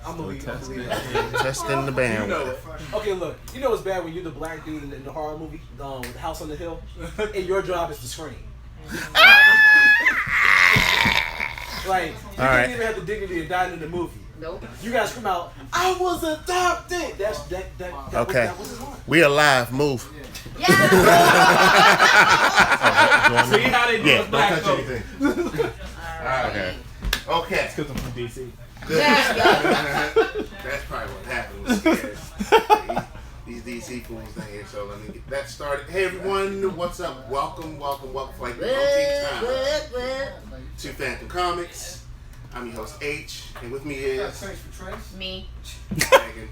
I'm gonna leave it. Testing the band. You know it. Okay, look. You know it's bad when you're the black dude in the horror movie, The House on the Hill, and your job is to scream. Like, you didn't even have the dignity of dying in the movie. Nope. You guys scream out, "I was adopted." Okay. That was his line. We alive. Move. Yeah. See how they do Yeah, with black don't touch folks. anything. Okay. Okay. Because I'm from DC. Good. Yeah. That's probably what happened. These DC fools down here. So let me get that started. Hey everyone, what's up? Welcome for like the 10th time to Phantom Comics. I'm your host H, and with me is Me. Megan.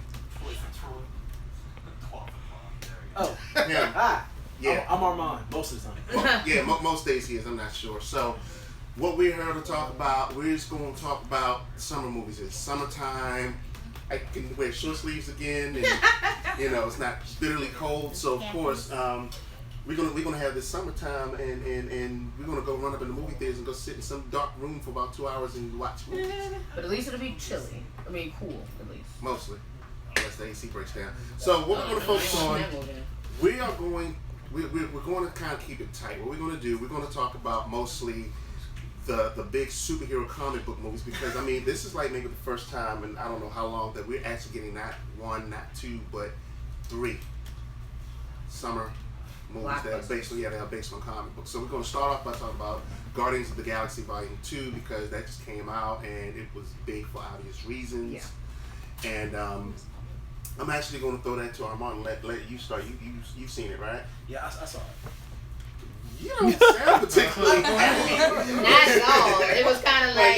Oh. Yeah. Ah. Yeah. I'm Armand most of the time. Yeah, most days he is. I'm not sure. So, what we're here to talk about, we're just going to talk about summer movies. It's summertime. I can wear short sleeves again, and it's not bitterly cold. So of course, we're gonna have this summertime, and we're gonna go run up in the movie theaters and go sit in some dark room for about 2 hours and watch movies. But at least it'll be chilly. I mean, cool, at least. Mostly, unless the AC breaks down. So what we're gonna focus on, we're going to kind of keep it tight. What we're going to do, we're going to talk about mostly the big superhero comic book movies, because I mean this is like maybe the first time in I don't know how long that we're actually getting not one, not two, but 3 summer movies that are based on comic books. So we're going to start off by talking about Guardians of the Galaxy Volume 2, because that just came out and it was big for obvious reasons. Yeah. And I'm actually going to throw that to Armand and let you start. You've seen it, right? Yeah, I saw it. You don't sound particularly happy. Not at all. It was kind of like,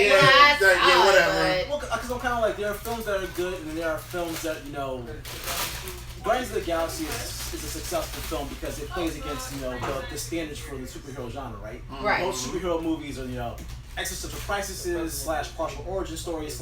whatever. Well, because I'm kind of like, there are films that are good, and then there are films that, Guardians of the Galaxy is a successful film because it plays against, the standards for the superhero genre, right? Right. Most superhero movies are, existential crises / partial origin stories /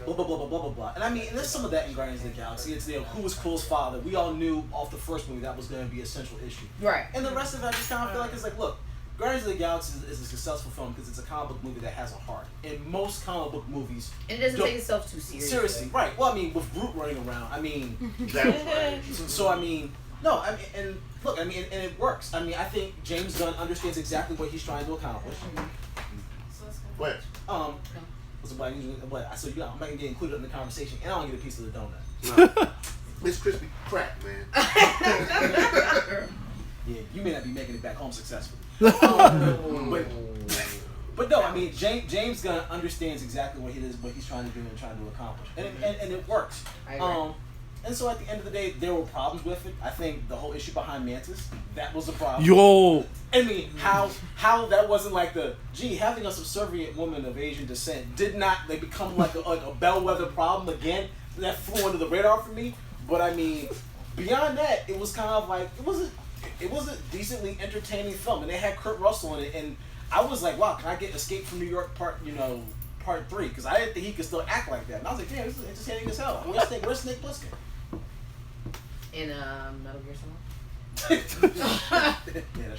blah, blah, blah, blah, blah, blah, blah. And I mean, there's some of that in Guardians of the Galaxy. It's, who was Quill's father? We all knew off the first movie that was going to be a central issue. Right. And the rest of it, I just kind of feel like it's like, look, Guardians of the Galaxy is a successful film because it's a comic book movie that has a heart. And most comic book movies... And it doesn't take itself too seriously. Seriously, right. Well, I mean, with Groot running around, I mean... so, I mean... No, I mean, and look, I mean, and it works. I mean, I think James Gunn understands exactly what he's trying to accomplish. What? So I'm not gonna get included in the conversation, and I don't get a piece of the donut. No. It's crispy crack, man. Yeah, you may not be making it back home successfully. But no, I mean, James Gunn understands exactly what he's trying to do and trying to accomplish, and it works. And so at the end of the day, there were problems with it. I think the whole issue behind Mantis, that was a problem. Yo! I mean, how that wasn't like having a subservient woman of Asian descent did not become like a bellwether problem again. That flew under the radar for me. But I mean, beyond that, it was kind of like, it was a decently entertaining film. And they had Kurt Russell in it. And I was like, wow, can I get Escape from New York part 3? Because I didn't think he could still act like that. And I was like, damn, this is entertaining as hell. Where's Snake Plissken? In Metal Gear Solid.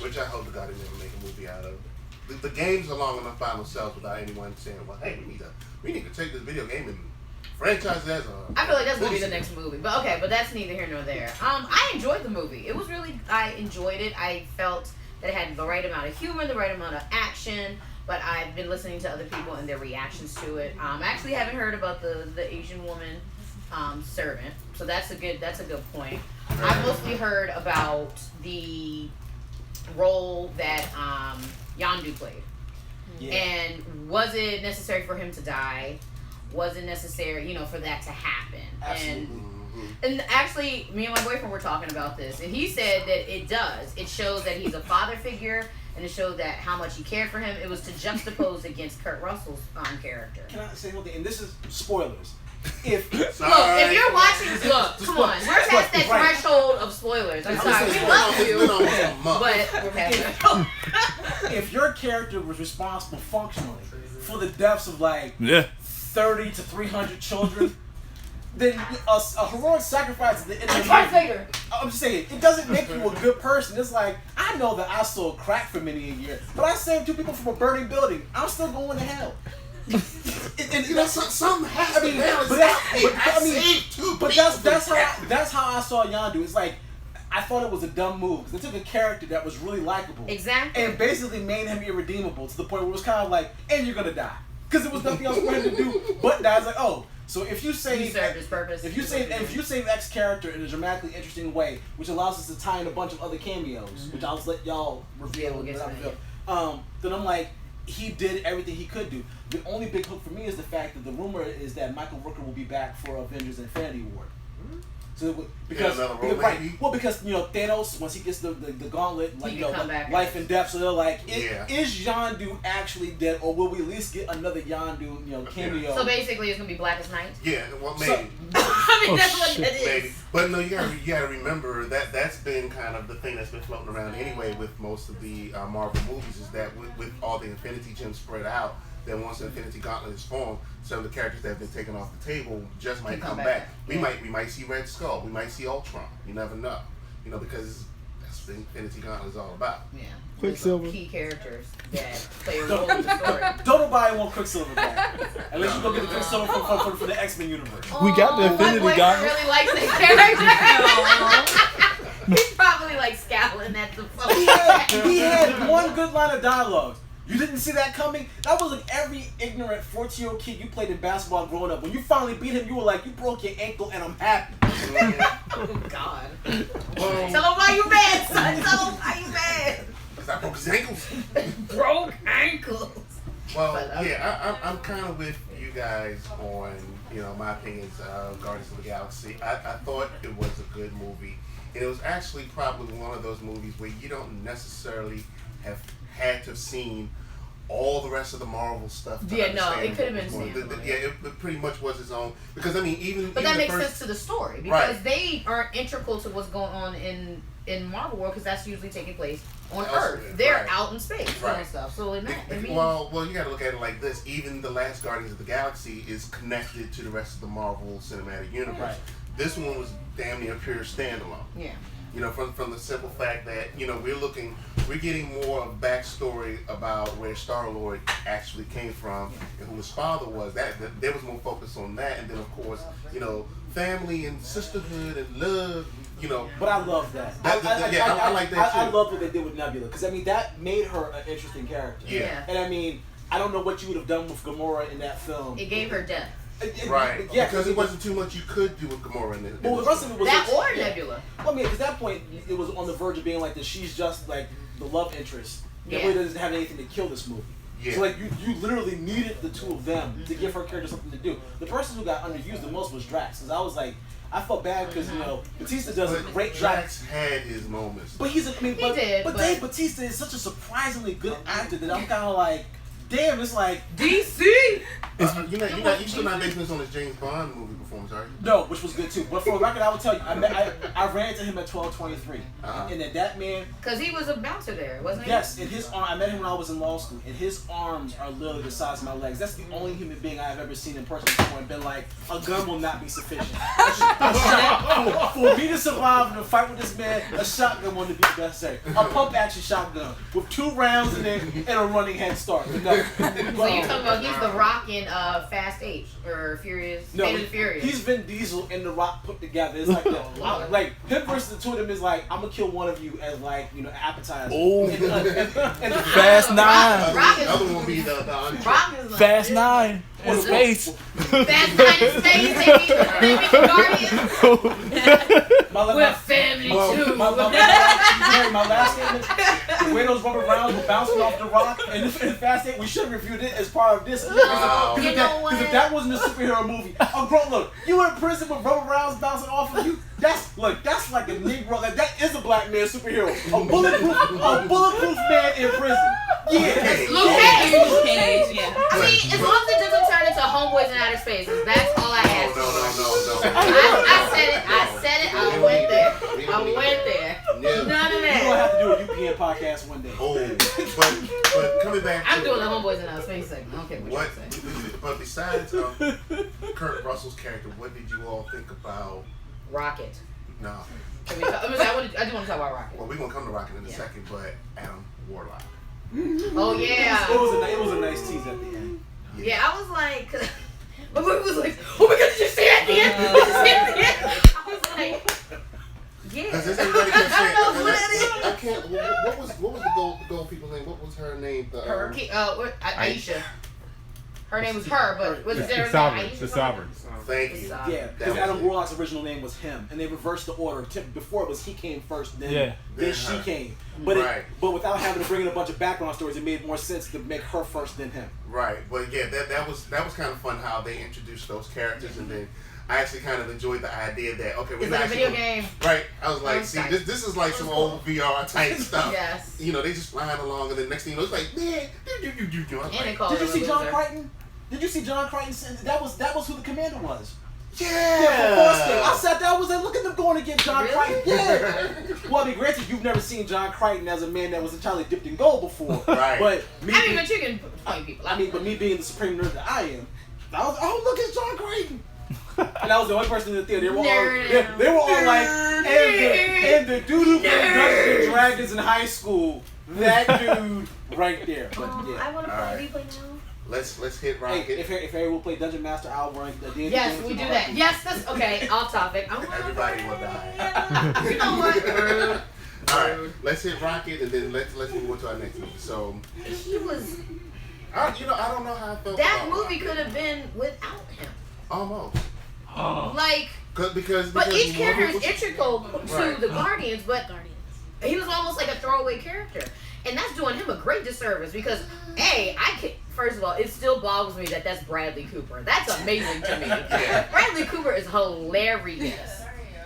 Which I hope to God they never make a movie out of. The games are long enough by themselves without anyone saying, well, hey, we need to take this video game and franchise it as a... I feel like that's going to be the next movie. But okay, but that's neither here nor there. I enjoyed the movie. I enjoyed it. I felt that it had the right amount of humor, the right amount of action. But I've been listening to other people and their reactions to it. I actually haven't heard about the Asian woman servant. So that's a good point. I mostly heard about the role that Yondu played. Yeah. And was it necessary for him to die? Was it necessary, for that to happen? Absolutely. And actually, me and my boyfriend were talking about this, and he said that it does. It shows that he's a father figure, and it showed that how much he cared for him. It was to juxtapose against Kurt Russell's character. Can I say one thing? And this is spoilers. If you're watching, come on, we're past that threshold of spoilers. I'm sorry, we love you, but we're past that. If your character was responsible functionally for the deaths of 30 to 300 children, then a heroic sacrifice at the end of the movie. I'm just saying, it doesn't make you a good person. It's like, I know that I sold crack for many a year, but I saved 2 people from a burning building. I'm still going to hell. you know, something has to balance but that's how I saw Yondu. It's like I thought it was a dumb move because they took a character that was really likable, exactly, and basically made him irredeemable to the point where it was kind of like, and you're gonna die because there was nothing else for him to do but die. It's like, oh, so if you save, served his purpose. If you save X character in a dramatically interesting way, which allows us to tie in a bunch of other cameos, which I'll just let y'all reveal. Then I'm like, he did everything he could do. The only big hook for me is the fact that the rumor is that Michael Rooker will be back for Avengers Infinity War. So because you know Thanos, once he gets the gauntlet, like, you know, life and death, so they're like, is Yondu actually dead, or will we at least get another Yondu, you know, cameo? So basically, it's gonna be Blackest Night. Yeah, well, maybe. I mean, that's what it is. Maybe, but no, you gotta remember that that's been kind of the thing that's been floating around anyway with most of the Marvel movies, is that with all the Infinity Gems spread out, then once the Infinity Gauntlet is formed, some of the characters that have been taken off the table just might come back. We might see Red Skull. We might see Ultron. You never know. You know, because that's what the Infinity Gauntlet is all about. Yeah. Quicksilver. Key characters that play a role in the story. Don't nobody want Quicksilver back. Unless you go get the Quicksilver for the X-Men universe. We got the Infinity Gauntlet. Really likes the character. He's probably like scowling at the phone. He had one good line of dialogue. You didn't see that coming? That was like every ignorant 14-year-old kid you played in basketball growing up. When you finally beat him, you were like, you broke your ankle and I'm happy. Oh, God. Tell him why you mad, son. Tell him why you mad. Because I broke his ankles. Broke ankles. Well, I'm kind of with you guys on, you know, my opinions of Guardians of the Galaxy. I thought it was a good movie. And it was actually probably one of those movies where you don't necessarily have had to have seen all the rest of the Marvel stuff. Yeah, no, it could have been standalone. It pretty much was its own. Because, I mean, But that makes sense to the story. Because they aren't integral to what's going on in Marvel world, because that's usually taking place on Earth. They're out in space and stuff. So it means... Well, you got to look at it like this. Even the last Guardians of the Galaxy is connected to the rest of the Marvel Cinematic Universe. Right. This one was damn near pure standalone. Yeah. You know, from the simple fact that, you know, we're getting more of backstory about where Star-Lord actually came from and who his father was. That there was more focus on that, and then of course, you know, family and sisterhood and love. You know, but I love that. I like that too. I love what they did with Nebula, because I mean that made her an interesting character. Yeah. And I mean, I don't know what you would have done with Gamora in that film. It gave her depth. Right. Yeah, because it wasn't too much you could do with Gamora in it. Well, the rest of it was that or Nebula. Well, I mean, at that point, it was on the verge of being like that. She's just like the love interest. It really doesn't have anything to kill this movie. Yeah. So like you literally needed the two of them to give her character something to do. The person who got underused the most was Drax, because I was like, I felt bad because you know Batista does a great job. Drax had his moments. But Dave Batista is such a surprisingly good actor that I'm kind of like, damn, it's like DC. You're still not basing this on his James Bond movie performance, are you? No, which was good too. But for a record, I will tell you, I ran into him at 1223, and that man. Cause he was a bouncer there, wasn't he? Yes, and his arm. I met him when I was in law school, and his arms are literally the size of my legs. That's the only human being I've ever seen in person before, and been like, a gun will not be sufficient. For me to survive in a fight with this man, a shotgun wouldn't be necessary. A pump action shotgun with 2 rounds in it and a running head start. No. So you're talking about he's the Rock in Fast 8 or Furious? No, Fate of the Furious. He's Vin Diesel and The Rock put together. It's like that. Like him versus the two of them is like, I'm gonna kill one of you as like, you know, appetizer. Oh, and Fast 9. The other one will be the Rock is like, Fast 9 in space. Fast 9 in space. They be Guardians. We're family too. My last statement, the way those rubber rounds were bouncing off The Rock, and in Fast 8, we should have reviewed it as part of this. Because if that wasn't a superhero movie, look, you were in prison with rubber rounds bouncing off of you. That's like a Negro. Like, that is a black man superhero. A bulletproof man in prison. Yeah, Luke Cage. Yeah. I mean, as long as it doesn't turn into Homeboys in Outer Space, that's all I ask. No. I said it. I went there. No. None of that. We're gonna have to do a UPN podcast one day. Oh, but coming back to... I'm doing the Homeboys in Outer Space segment. I don't care what you say. But besides Kurt Russell's character, what did you all think about... Rocket. No. I do want to talk about Rocket. Well, we're going to come to Rocket in a second, but Adam Warlock. Oh, yeah. It was a nice tease at the end. Yeah, I was like, my movie was like, oh my god, did you see it at the end? Did you see it at the end? I was like, yeah. Because everybody kept saying, I don't know what that is. I can't. What was the gold people's name? What was her name? Aisha. Her name was her, but was there a Sovereign. Aisha? The Sovereign. Thank you. Yeah, because Adam Warlock's original name was him, and they reversed the order. Before it was he came first, then she came. But but without having to bring in a bunch of background stories, it made more sense to make her first than him. Right, but yeah, that was kind of fun how they introduced those characters, and then I actually kind of enjoyed the idea that it's like a video game. Right, I was like, see, this is like some old VR type stuff. Yes. You know, they just flying along, and then next thing you know, it's like, man, Did you see John Crichton? Did you see John Crichton? That was who the commander was. Yeah. I sat there, I was like, look at them going to get John Crichton. Yeah. Well, I mean, granted, you've never seen John Crichton as a man that was entirely dipped in gold before. Right. But but you can point people. but me being the supreme nerd that I am, I was, oh, look, it's John Crichton. And I was the only person in the theater. They were all like, and the dude who played Dungeons and Dragons in high school, that dude right there. But yeah. I want to play. We play now. Let's hit Rocket. Hey, if Harry will play Dungeon Master, I'll run a D&D. Yes, we do that. Yes, that's okay. Off topic. Everybody will die. You know what? All right, let's hit Rocket, and then let's move on to our next movie. So he was. I don't know how I felt. That about movie Rocket. could have been without him. Almost. Like. Because But each character is integral to Right. the Guardians, but he was almost like a throwaway character. And that's doing him a great disservice because, first of all, it still boggles me that that's Bradley Cooper. That's amazing to me. Bradley Cooper is hilarious.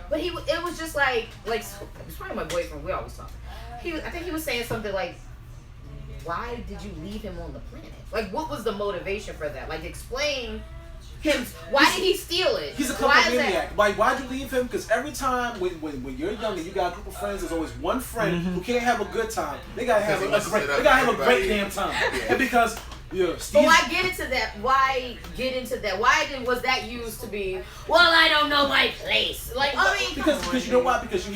But it was just like it's probably my boyfriend, we always talk. I think he was saying something like, why did you leave him on the planet? Like, what was the motivation for that? Like, explain him. Why did he steal it? He's a kleptomaniac. Like, why'd you leave him? Because every time when you're young and you got a group of friends, there's always one friend who can't have a good time. They gotta have a great damn time. Yeah. And because but why get into that? Why was that used to be? Well, I don't know my place. Like, I mean, because you know why? Because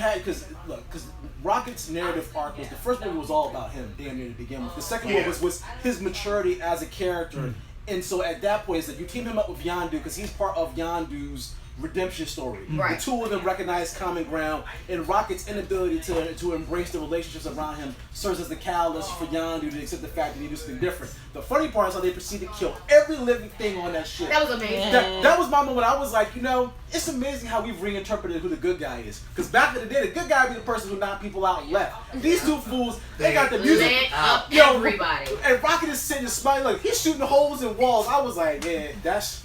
Rocket's narrative arc was the first movie was all about him, damn near to begin with. The second one was his maturity as a character. And so at that point, it's like you team him up with Yondu because he's part of Yondu's redemption story. Right. The two of them recognize common ground, and Rocket's inability to embrace the relationships around him serves as the catalyst for Yondu to accept the fact that he does something different. The funny part is how they proceed to kill every living thing on that ship. That was amazing. That was my moment. I was like, it's amazing how we've reinterpreted who the good guy is. Because back in the day, the good guy would be the person who knocked people out and left. These two fools, they got the music lit up everybody. And Rocket is sitting and smiling like he's shooting holes in walls. I was like, yeah, that was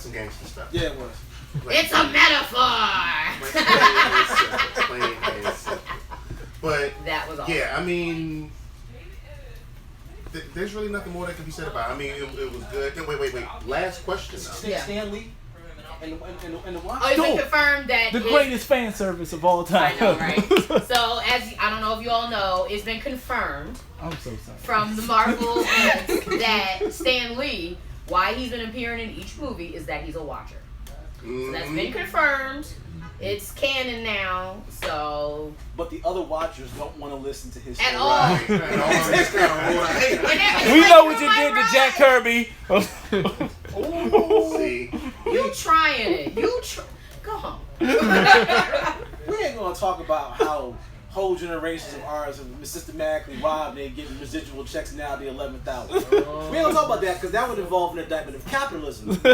some gangster stuff. Yeah, it was. It's a metaphor. But that was awesome. Yeah, I mean, there's really nothing more that can be said about it. I mean, it was good. Wait. Last question though. Stan Lee and the watch. Oh, it's been confirmed that the greatest fan service of all time. I know, right? So, I don't know if you all know, it's been confirmed. I'm so sorry. From the Marvel that Stan Lee, why he's been appearing in each movie is that he's a watcher. So that's been confirmed. It's canon now, so. But the other watchers don't want to listen to his at story. all. We know what you did to Jack Kirby. See, you trying it? Go home. We ain't gonna talk about how whole generations of ours have systematically robbed and getting residual checks now the 11th hour. We ain't gonna talk about that because that would involve an indictment of capitalism, to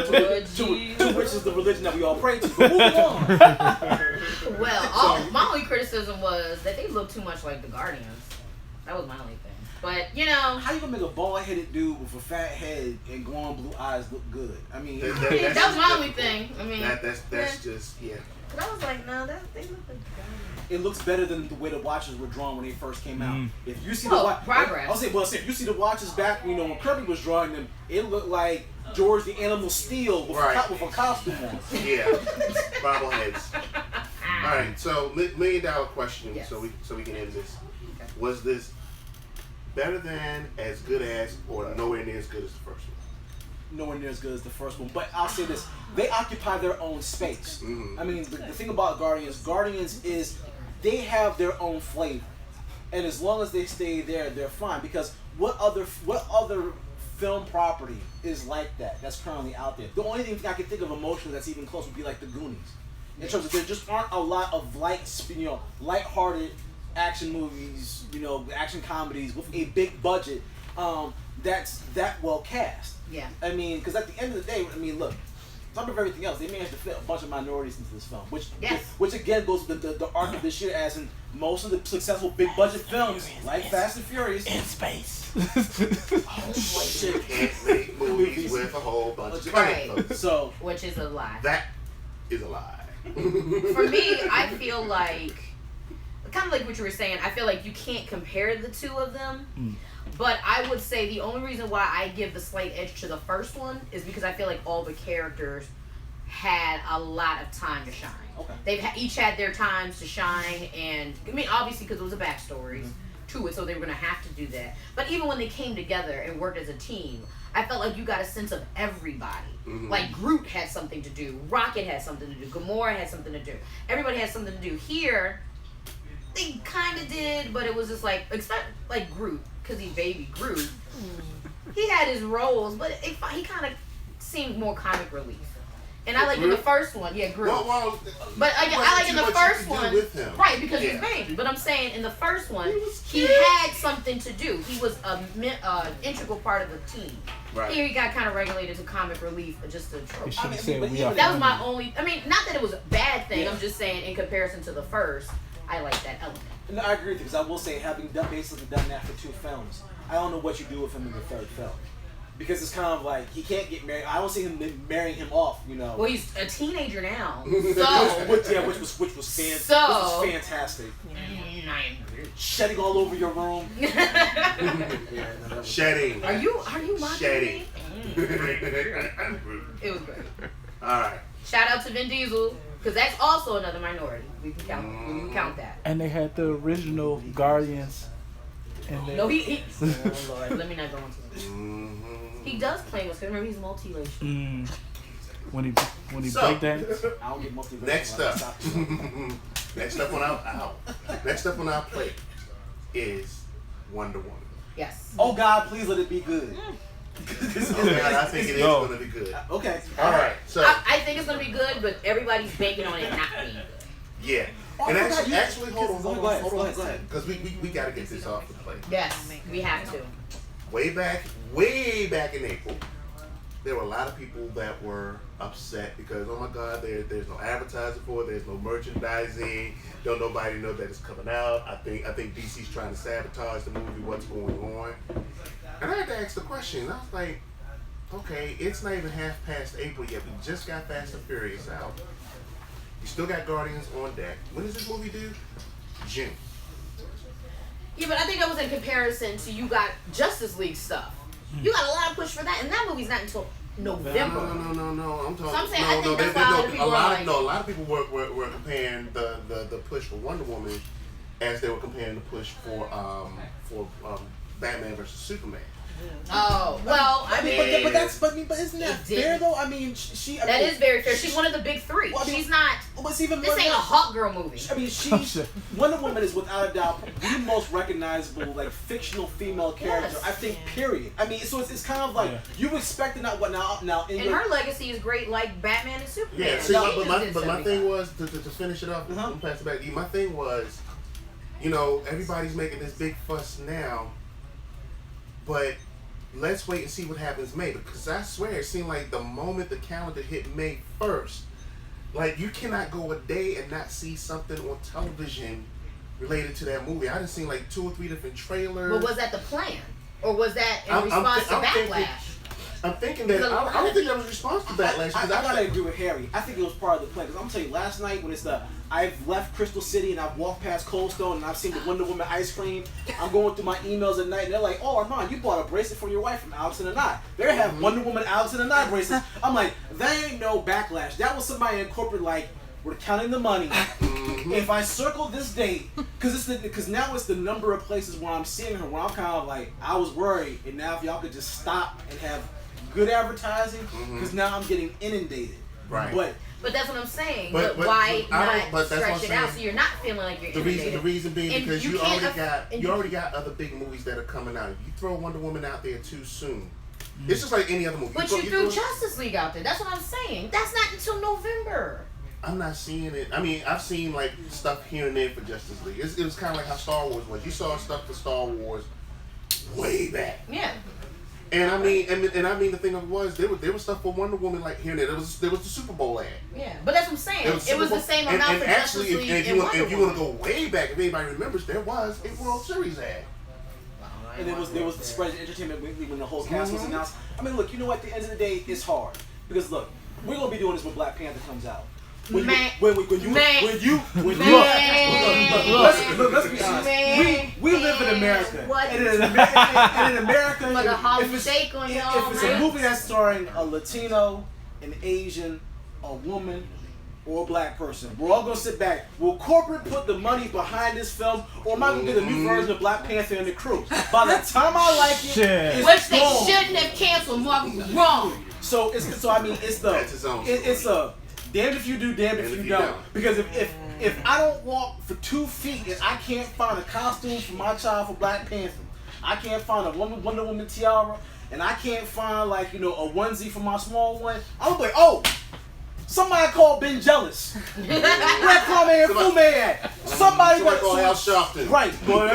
which is the religion that we all pray to. But moving on. Well, my only criticism was that they look too much like the Guardians. That was my only thing. But how you gonna make a bald-headed dude with a fat head and glowing blue eyes look good? I mean, that was my only thing. I mean, that's just But I was like, no, they look like Guardians. It looks better than the way the Watchers were drawn when they first came out. If you see progress. I'll say, if you see the Watchers back, when Kirby was drawing them, it looked like George the Animal Steel with a costume on. Yeah, bobbleheads. All right, so $1 million question, so we can end this. Okay. Was this better than, as good as, or nowhere near as good as the first one? Nowhere near as good as the first one, but I'll say this: they occupy their own space. I mean, the thing about Guardians is they have their own flavor, and as long as they stay there, they're fine. Because what other film property is like that. That's currently out there. The only thing I can think of emotionally that's even close would be like the Goonies. In terms of there just aren't a lot of light-hearted action movies, action comedies with a big budget that's that well cast. Yeah. I mean, because at the end of the day, I mean, look, top of everything else, they managed to fit a bunch of minorities into this film, which again goes to the arc of this year, as in most of the successful big budget films, like Fast and Furious, In space. oh shit, Can't make movies with a whole bunch of Right. folks. So Which is a lie. That is a lie. For me, I feel like, kind of like what you were saying, I feel like you can't compare the two of them. But I would say the only reason why I give the slight edge to the first one is because I feel like all the characters had a lot of time to shine. Okay. They've each had their times to shine, and I mean, obviously because it was a backstory to it, so they were going to have to do that. But even when they came together and worked as a team, I felt like you got a sense of everybody. Like Groot had something to do, Rocket had something to do, Gamora had something to do. Everybody had something to do. Here, they kind of did, but it was just like, except like Groot, because he's baby Groot. He had his roles, but he kind of seemed more comic relief. And I like in the first one, Groot. But I like in the first one, right, because he's baby. But I'm saying in the first one, he had something to do. He was a integral part of the team. Right. Here he got kind of regulated to comic relief, or just a trope. Should have said we are. That was my only. I mean, not that it was a bad thing. I'm just saying in comparison to the first, I like that element. No, I agree with you, because I will say, having basically done that for 2 films, I don't know what you do with him in the 3rd film. Because it's kind of like, he can't get married. I don't see him marrying him off, Well, he's a teenager now, so. which was fantastic. Shedding all over your room. Shedding. Are you watching Shedding. me? It was great. All right. Shout out to Vin Diesel, because that's also another minority. We can count that. And they had the original Guardians. And No, he oh Lord, let me not go into this. He does claim us. Remember, he's multiracial. When he So, break dance. I don't get multi. Next up. Next up on our plate is Wonder Woman. Yes. Oh God, please let it be good. Okay, I think it is going to be good. Okay. All right. So I think it's gonna be good, but everybody's banking on it not being good. yeah. Oh, And I forgot actually, hold on, Go ahead. because we got to get this off the plate. Yes, we have to. Way back in April, there were a lot of people that were upset because, oh my God, there's no advertising for it, there's no merchandising, don't nobody know that it's coming out. I think DC's trying to sabotage the movie. What's going on? And I had to ask the question. I was like, okay, it's not even half past April yet. We just got Fast and Furious out. You still got Guardians on deck. When does this movie due? June. Yeah, but I think that was in comparison to you got Justice League stuff. You got a lot of push for that, and that movie's not until November. No. I'm talking. So I'm saying, I think that's why a lot of people a lot of people were comparing the push for Wonder Woman as they were comparing the push for Batman versus Superman. Oh well, I mean, but isn't that fair though? I mean, she. That is very fair. She's one of the big 3. Well, I mean, she's not. What's even This more ain't a hot girl movie. I mean, Wonder Woman is without a doubt the most recognizable, like, fictional female character. Yes. I think. Period. I mean, so it's kind of like you expect it now. What now? And her legacy is great, like Batman and Superman. Yeah. See, She but my thing was to finish it off. I'm pass it back to you. My thing was, everybody's making this big fuss now, but let's wait and see what happens May, because I swear it seemed like the moment the calendar hit May 1st, like you cannot go a day and not see something on television related to that movie. I done seen like 2 or 3 different trailers. But was that the plan? Or was that in response to backlash? I'm thinking that I don't think that was response to backlash. I gotta agree with Harry. I think it was part of the plan. Because I'm gonna tell you, last night when I've left Crystal City and I've walked past Cold Stone and I've seen the Wonder Woman ice cream. I'm going through my emails at night and they're like, "Oh, Armand, you bought a bracelet for your wife from Alex and I." They have Wonder Woman, Alex and I bracelets. I'm like, that ain't no backlash. That was somebody in corporate like, we're counting the money. If I circle this date, because now it's the number of places where I'm seeing her, where I'm kind of like, I was worried, and now if y'all could just stop and have good advertising, because now I'm getting inundated. Right. But that's what I'm saying. But Why that's not what I'm stretch it out saying. so you're not feeling like you're inundated? The reason being And because you you can't already got other big movies that are coming out. If you throw Wonder Woman out there too soon, It's just like any other movie. But you threw Justice League out there. That's what I'm saying. That's not until November. I'm not seeing it. I mean, I've seen like stuff here and there for Justice League. It was kind of like how Star Wars was. You saw stuff for Star Wars way back. Yeah. And I mean, and I mean, the thing of it was there was stuff for Wonder Woman like here and there. There was the Super Bowl ad. Yeah, but that's what I'm saying. It was the same amount and for actually, Justice League if and you want to go way back, if anybody remembers, there was a World Series ad. And there was the Spread Entertainment Weekly when the whole cast was announced. I mean, look, you know, at the end of the day, it's hard because look, we're gonna be doing this when Black Panther comes out. When you look, let's be honest. We live in America, and in America, if it's a movie that's starring a Latino, an Asian, a woman, or a black person, we're all gonna sit back. Will corporate put the money behind this film, or am I gonna get a new version of Black Panther and the Crew? By the time I like it, it's which they gone. shouldn't have canceled. Mark wrong. So I mean, it's a damned if you do, damned if you don't. Because if I don't walk for 2 feet and I can't find a costume for my child for Black Panther, I can't find a Wonder Woman tiara, and I can't find like a onesie for my small one, I'm like, oh, somebody called Ben Jealous. Where Kwame and Fume at? Somebody called Al Sharpton. Right. Whoa.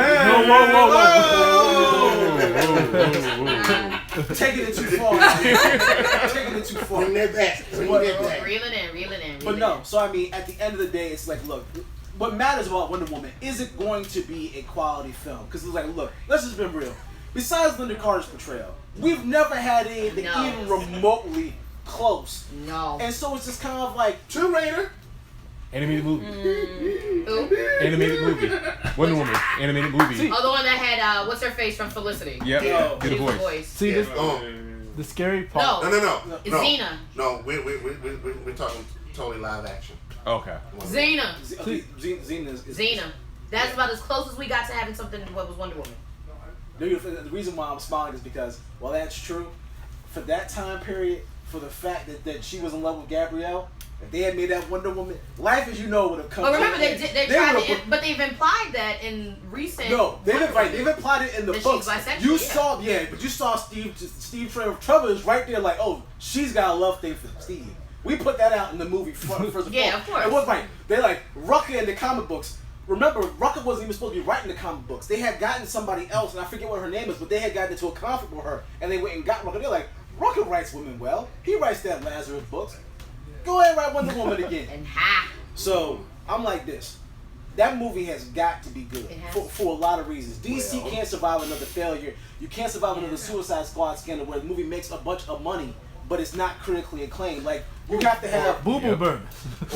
Taking it too far. Taking it too far. Bring that back. Reel it in. But no, so I mean, at the end of the day, it's like, look, what matters about Wonder Woman, is it going to be a quality film? Because it's like, look, let's just be real. Besides Linda Carter's portrayal, we've never had anything even remotely close. No. And so it's just kind of like Tomb Raider. Animated movie. Who? Animated movie. Wonder Woman. Animated movie. Oh, the one that had what's her face from Felicity. Yep. Yeah. Get a voice. See, the scary part. No. No. Xena. No, we're talking totally live action. Okay. Xena. Xena. That's about as close as we got to having something what was Wonder Woman. The reason why I'm smiling is because, while that's true, for that time period, for the fact that she was in love with Gabrielle, if they had made that Wonder Woman, life as you know would have come. But remember, they tried to, but they've implied that in recent. No, they've implied it in the books. You saw, but you saw Steve Trevor is right there, like, oh, she's got a love thing for Steve. We put that out in the movie first of yeah, of course. It was right. They like Rucka in the comic books. Remember, Rucka wasn't even supposed to be writing the comic books. They had gotten somebody else, and I forget what her name is, but they had gotten into a conflict with her, and they went and got Rucka. They're like, Rucka writes women well. He writes that Lazarus books. Go ahead and write Wonder Woman again. And ha. So I'm like this. That movie has got to be good for a lot of reasons. DC can't survive another failure. You can't survive another Suicide Squad scandal where the movie makes a bunch of money, but it's not critically acclaimed. Like, you have to have Boo burn.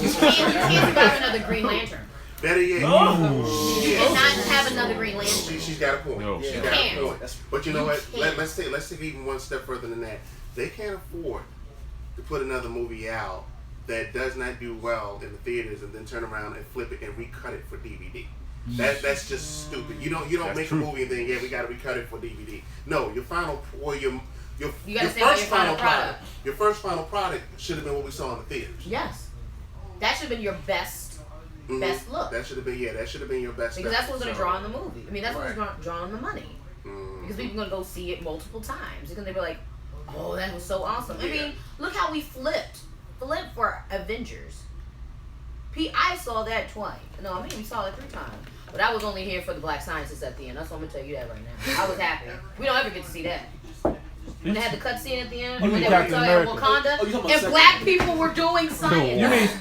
You can't survive another Green Lantern. Better yet. You cannot have another Green Lantern. She's got a point. No. She's got a point. But you know what? Let's take even one step further than that. They can't afford to put another movie out that does not do well in the theaters and then turn around and flip it and recut it for DVD. That's just stupid. You don't make true. a movie and then we gotta recut it for DVD. No, your final or your first final product should have been what we saw in the theaters. Yes, that should have been your best look. That should have been your best. Because that's what's gonna draw in the movie. I mean, that's what's gonna draw in the money. Because people are gonna go see it multiple times. Because they be like, oh, that was so awesome. I mean, look how we flipped for Avengers. I saw that twice. No, I mean we saw it 3 times. But I was only here for the Black Scientists at the end. That's what I'm gonna tell you that right now. I was happy. We don't ever get to see that. When they had the cutscene at the end, when they were talking about Wakanda, and black people were doing science.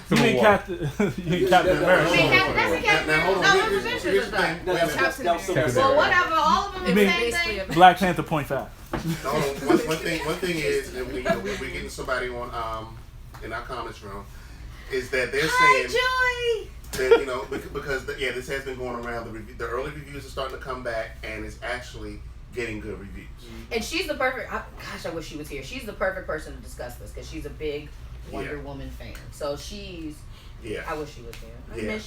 You mean Captain America? That's a Captain America. No, those Avengers are done. Well, whatever. All of them are the same thing. Black Panther .5. One thing is, and we're getting somebody on in our comments room, is that they're saying Joy. that because this has been going around. The early reviews are starting to come back, and it's actually getting good reviews. And she's the perfect. Gosh, I wish she was here. She's the perfect person to discuss this because she's a big Wonder Woman fan. So she's. Yeah. I wish she was here.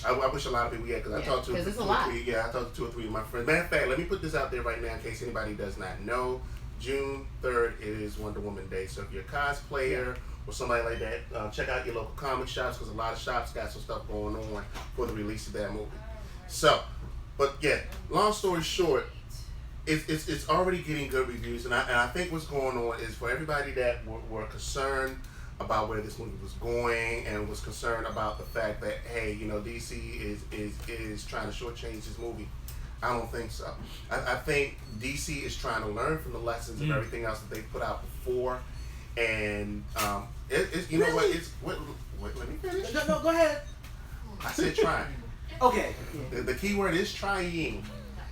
I wish a lot of people. Because I talked to because it's a lot. I talked to 2 or 3 of my friends. Matter of fact, let me put this out there right now in case anybody does not know. June 3rd is Wonder Woman Day. So if you're a cosplayer or somebody like that, check out your local comic shops because a lot of shops got some stuff going on for the release of that movie. So, but long story short, it's already getting good reviews, and I think what's going on is for everybody that were concerned about where this movie was going and was concerned about the fact that, hey, you know, DC is trying to shortchange this movie. I don't think so. I think DC is trying to learn from the lessons of everything else that they put out before, and it's you know what, it's wait, let me finish. No, go ahead. I said trying. Okay. The key word is trying.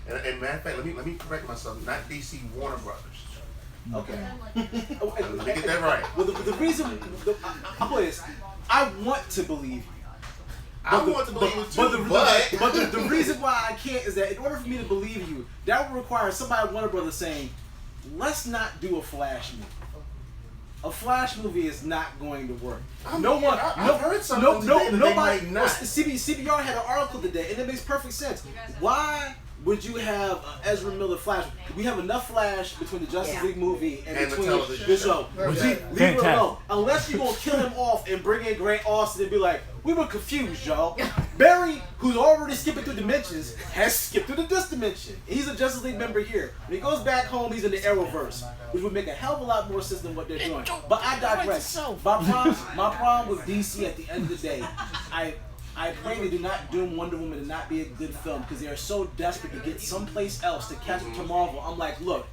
And matter of fact, let me correct myself. Not DC, Warner Brothers. Okay. Let me get that right. Well, the reason I'll put this, I want to believe you. I want to believe it too, but the reason why I can't is that in order for me to believe you, that would require somebody at Warner Brothers saying, let's not do a Flash movie. A Flash movie is not going to work. I've heard something today that they might not. CBR had an article today, and it makes perfect sense. Why would you have Ezra Miller Flash? We have enough Flash between the Justice League movie and between the television this show. Leave it alone. Unless you're going to kill him off and bring in Grant Austin and be like, we were confused, y'all. Barry, who's already skipping through dimensions, has skipped through this dimension. He's a Justice League member here. When he goes back home, he's in the Arrowverse, which would make a hell of a lot more sense than what they're doing. But I digress. My problem with DC at the end of the day, I pray they do not doom Wonder Woman to not be a good film because they are so desperate to get someplace else to catch up to Marvel. I'm like, look,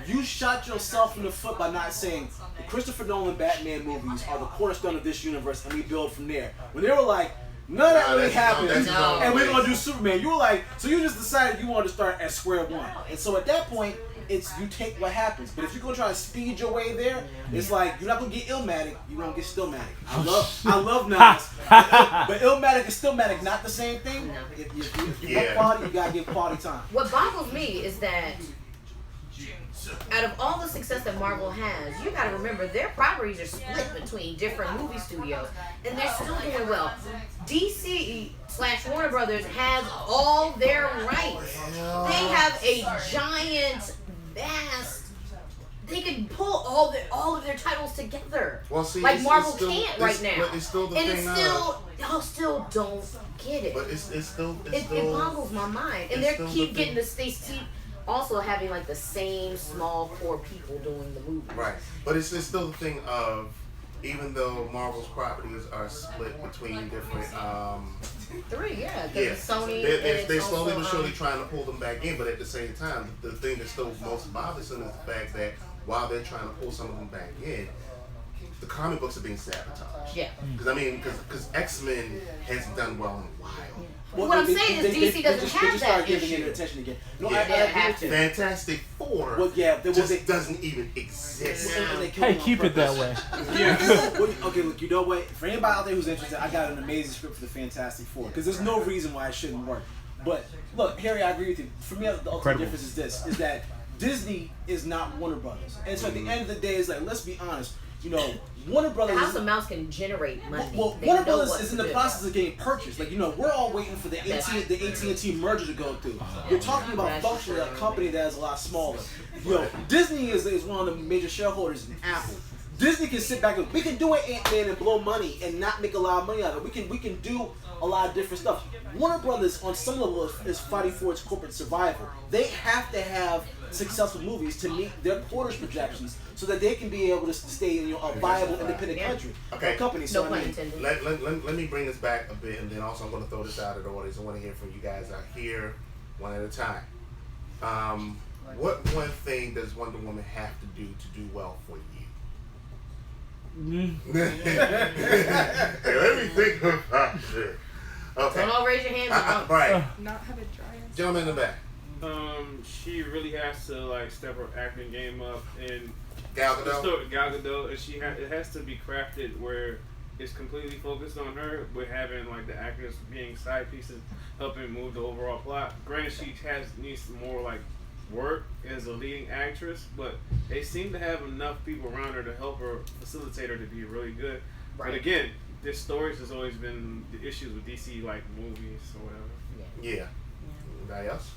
you shot yourself in the foot by not saying the Christopher Nolan Batman movies are the cornerstone of this universe and we build from there. When they were like, none of that really happened, and we're going to do Superman, you were like, so you just decided you wanted to start at square one. And so at that point, it's you take what happens. But if you're gonna try to speed your way there, it's like you're not gonna get Illmatic, you're gonna get Stillmatic. I love Nas, but Illmatic and Stillmatic not the same thing. If you want quality, you gotta give quality time. What boggles me is that out of all the success that Marvel has, you gotta remember their properties are split between different movie studios, and they're still doing well. DC/Warner Brothers has all their rights. They have a giant, vast. They can pull all of their titles together. Well, see, like Marvel still, can't right now. But it's still the and thing it's still, y'all still don't get it. But it's still. It boggles my mind, and they keep getting this. They keep also having like the same small core people doing the movie. Right, but it's still the thing of, even though Marvel's properties are split between different. Three, because Sony. They're slowly but surely trying to pull them back in, but at the same time, the thing that's still most bothersome is the fact that while they're trying to pull some of them back in, the comic books are being sabotaged. Yeah. Because X-Men hasn't done well in a while. What I'm saying is DC doesn't have that giving issue. it attention again. No, I have to. Fantastic Four just doesn't even exist. Hey, keep it that way. Okay, look, you know what? For anybody out there who's interested, I got an amazing script for the Fantastic Four because there's no reason why it shouldn't work. But look, Harry, I agree with you. For me, the ultimate difference is this: is that Disney is not Warner Brothers, and so at the end of the day, it's like, let's be honest. You know, Warner Brothers. House of Mouse can generate money. Well, Warner Brothers is in the process of getting purchased. Like, you know, we're all waiting for the AT&T merger to go through. You're talking about functionally a company that is a lot smaller. You know, Disney is one of the major shareholders in Apple. Disney can sit back and we can do an Ant-Man and blow money and not make a lot of money out of it. We can do a lot of different stuff. Warner Brothers, on some level, is fighting for its corporate survival. They have to have successful movies to meet their quarters projections so that they can be able to stay in a viable independent company. So no pun intended. Let me bring this back a bit, and then also I'm going to throw this out at the audience. I want to hear from you guys out here one at a time. What one thing does Wonder Woman have to do well for you? Hey, let me think about it. Okay. Don't all raise your hands. Right. Not have it dry. Gentleman in the back. She really has to like step her acting game up, and Gal Gadot, and it has to be crafted where it's completely focused on her, with having like the actors being side pieces, helping move the overall plot. Granted, she needs more like work as a leading actress, but they seem to have enough people around her to help her facilitate her to be really good. Right. But again, this stories has always been the issues with DC, like movies or whatever. Yeah. Anybody else?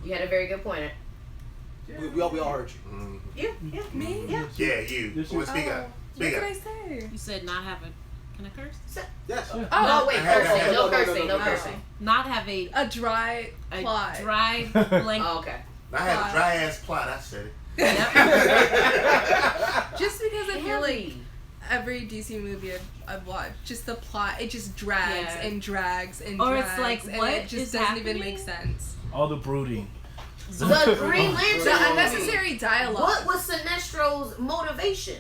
You had a very good point. We all heard you. Mm-hmm. Yeah. Me? Yeah, you. Speak up. What did I say? You said not have a. Can I curse? Yes. No, wait, cursing. No cursing. Not have a dry plot. Dry blank. Oh, okay. I had a dry ass plot. I said it. Just because I feel like every DC movie I've watched, just the plot, it just drags and drags and or drags. it's like, and what it just is doesn't happening? even make sense. All the brooding. The Green Lantern. The unnecessary dialogue. What was Sinestro's motivation?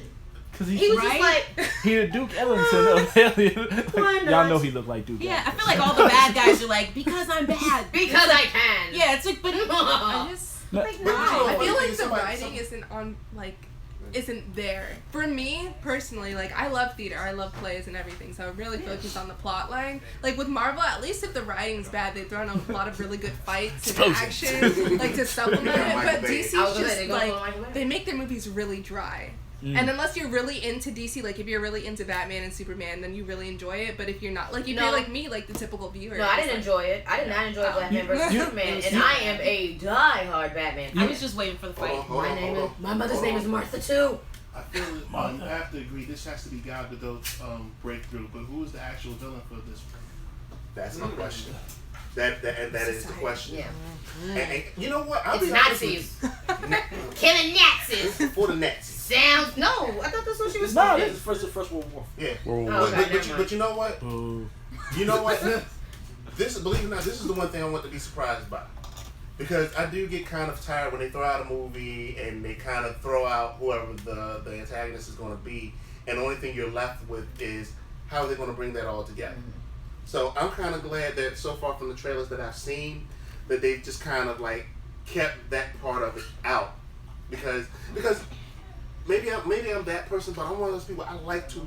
Because He was just like, he the Duke Ellington of Alien. Why Y'all not? know he looked like Duke. Yeah, I Ellington. feel like all the bad guys are like, because I'm bad. because I can. Yeah, it's like, but I just Like, But no. you know I what, feel like the somebody- writing isn't there. For me personally, like I love theater, I love plays and everything, so I really focus on the plot line. Like with Marvel, at least if the writing's bad, they throw in a lot of really good fights and action, like to supplement it. But DC's just like they make their movies really dry. And unless you're really into DC, like if you're really into Batman and Superman, then you really enjoy it. But if you're not, like if you're like me, like the typical viewer. No, I didn't enjoy it. I did not enjoy Batman vs Superman, and I am a die-hard Batman. I was just waiting for the fight. My mother's name is Martha too. I feel you have to agree. This has to be Gal Gadot's breakthrough. But who is the actual villain for this? That's my question. That is the question. Yeah. And you know what? I'll It's be honest with Nazis. you. Killing Nazis. For the Nazis. Sounds no. I thought that's what she was No, saying. this is the first World War. Yeah. Oh, okay, But you know what? Boo. You know what? Believe it or not, this is the one thing I want to be surprised by. Because I do get kind of tired when they throw out a movie and they kind of throw out whoever the antagonist is going to be, and the only thing you're left with is how are they going to bring that all together. So I'm kind of glad that so far from the trailers that I've seen, that they've just kind of like kept that part of it out. Because maybe I'm that person, but I'm one of those people I like to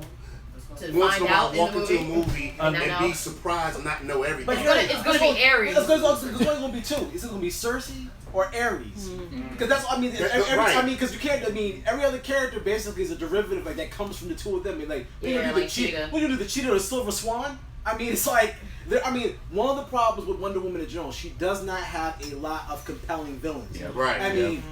once in a while walk into a movie and be surprised and not know everything. But it's gonna be Ares. It's going to be two. Is it going to be Cersei or Ares? Because that's I mean. Because you can't. I mean, every other character basically is a derivative like that comes from the two of them. I mean, like we're gonna do the cheetah. We're gonna do the cheetah or the silver swan. I mean, it's like. One of the problems with Wonder Woman in general, she does not have a lot of compelling villains. Yeah, right. I mean.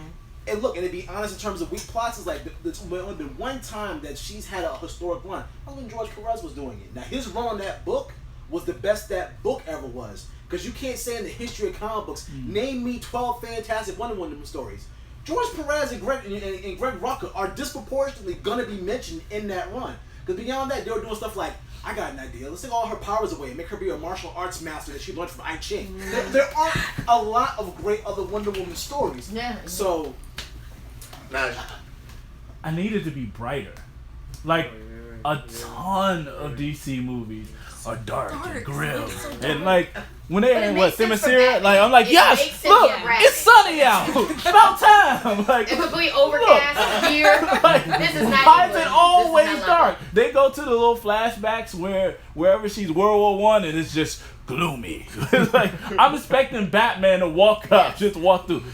And look, and to be honest, in terms of weak plots, it's like there's only been one time that she's had a historic run. That was when George Perez was doing it. Now, his run on that book was the best that book ever was. Because you can't say in the history of comic books, name me 12 fantastic Wonder Woman stories. George Perez and Greg Rucka are disproportionately going to be mentioned in that run. Because beyond that, they were doing stuff like, I got an idea. Let's take all her powers away and make her be a martial arts master that she learned from I Ching. There aren't a lot of great other Wonder Woman stories. Yeah. So... I need it to be brighter. Like a ton of DC movies are dark and grim, and like when they in Themyscira, like I'm like, yes, look, it's sunny out. About time. Like it's complete overcast here. Like, this is not. why is it always dark? They go to the little flashbacks wherever she's World War I, and it's just gloomy. It's like I'm expecting Batman to walk up, just walk through.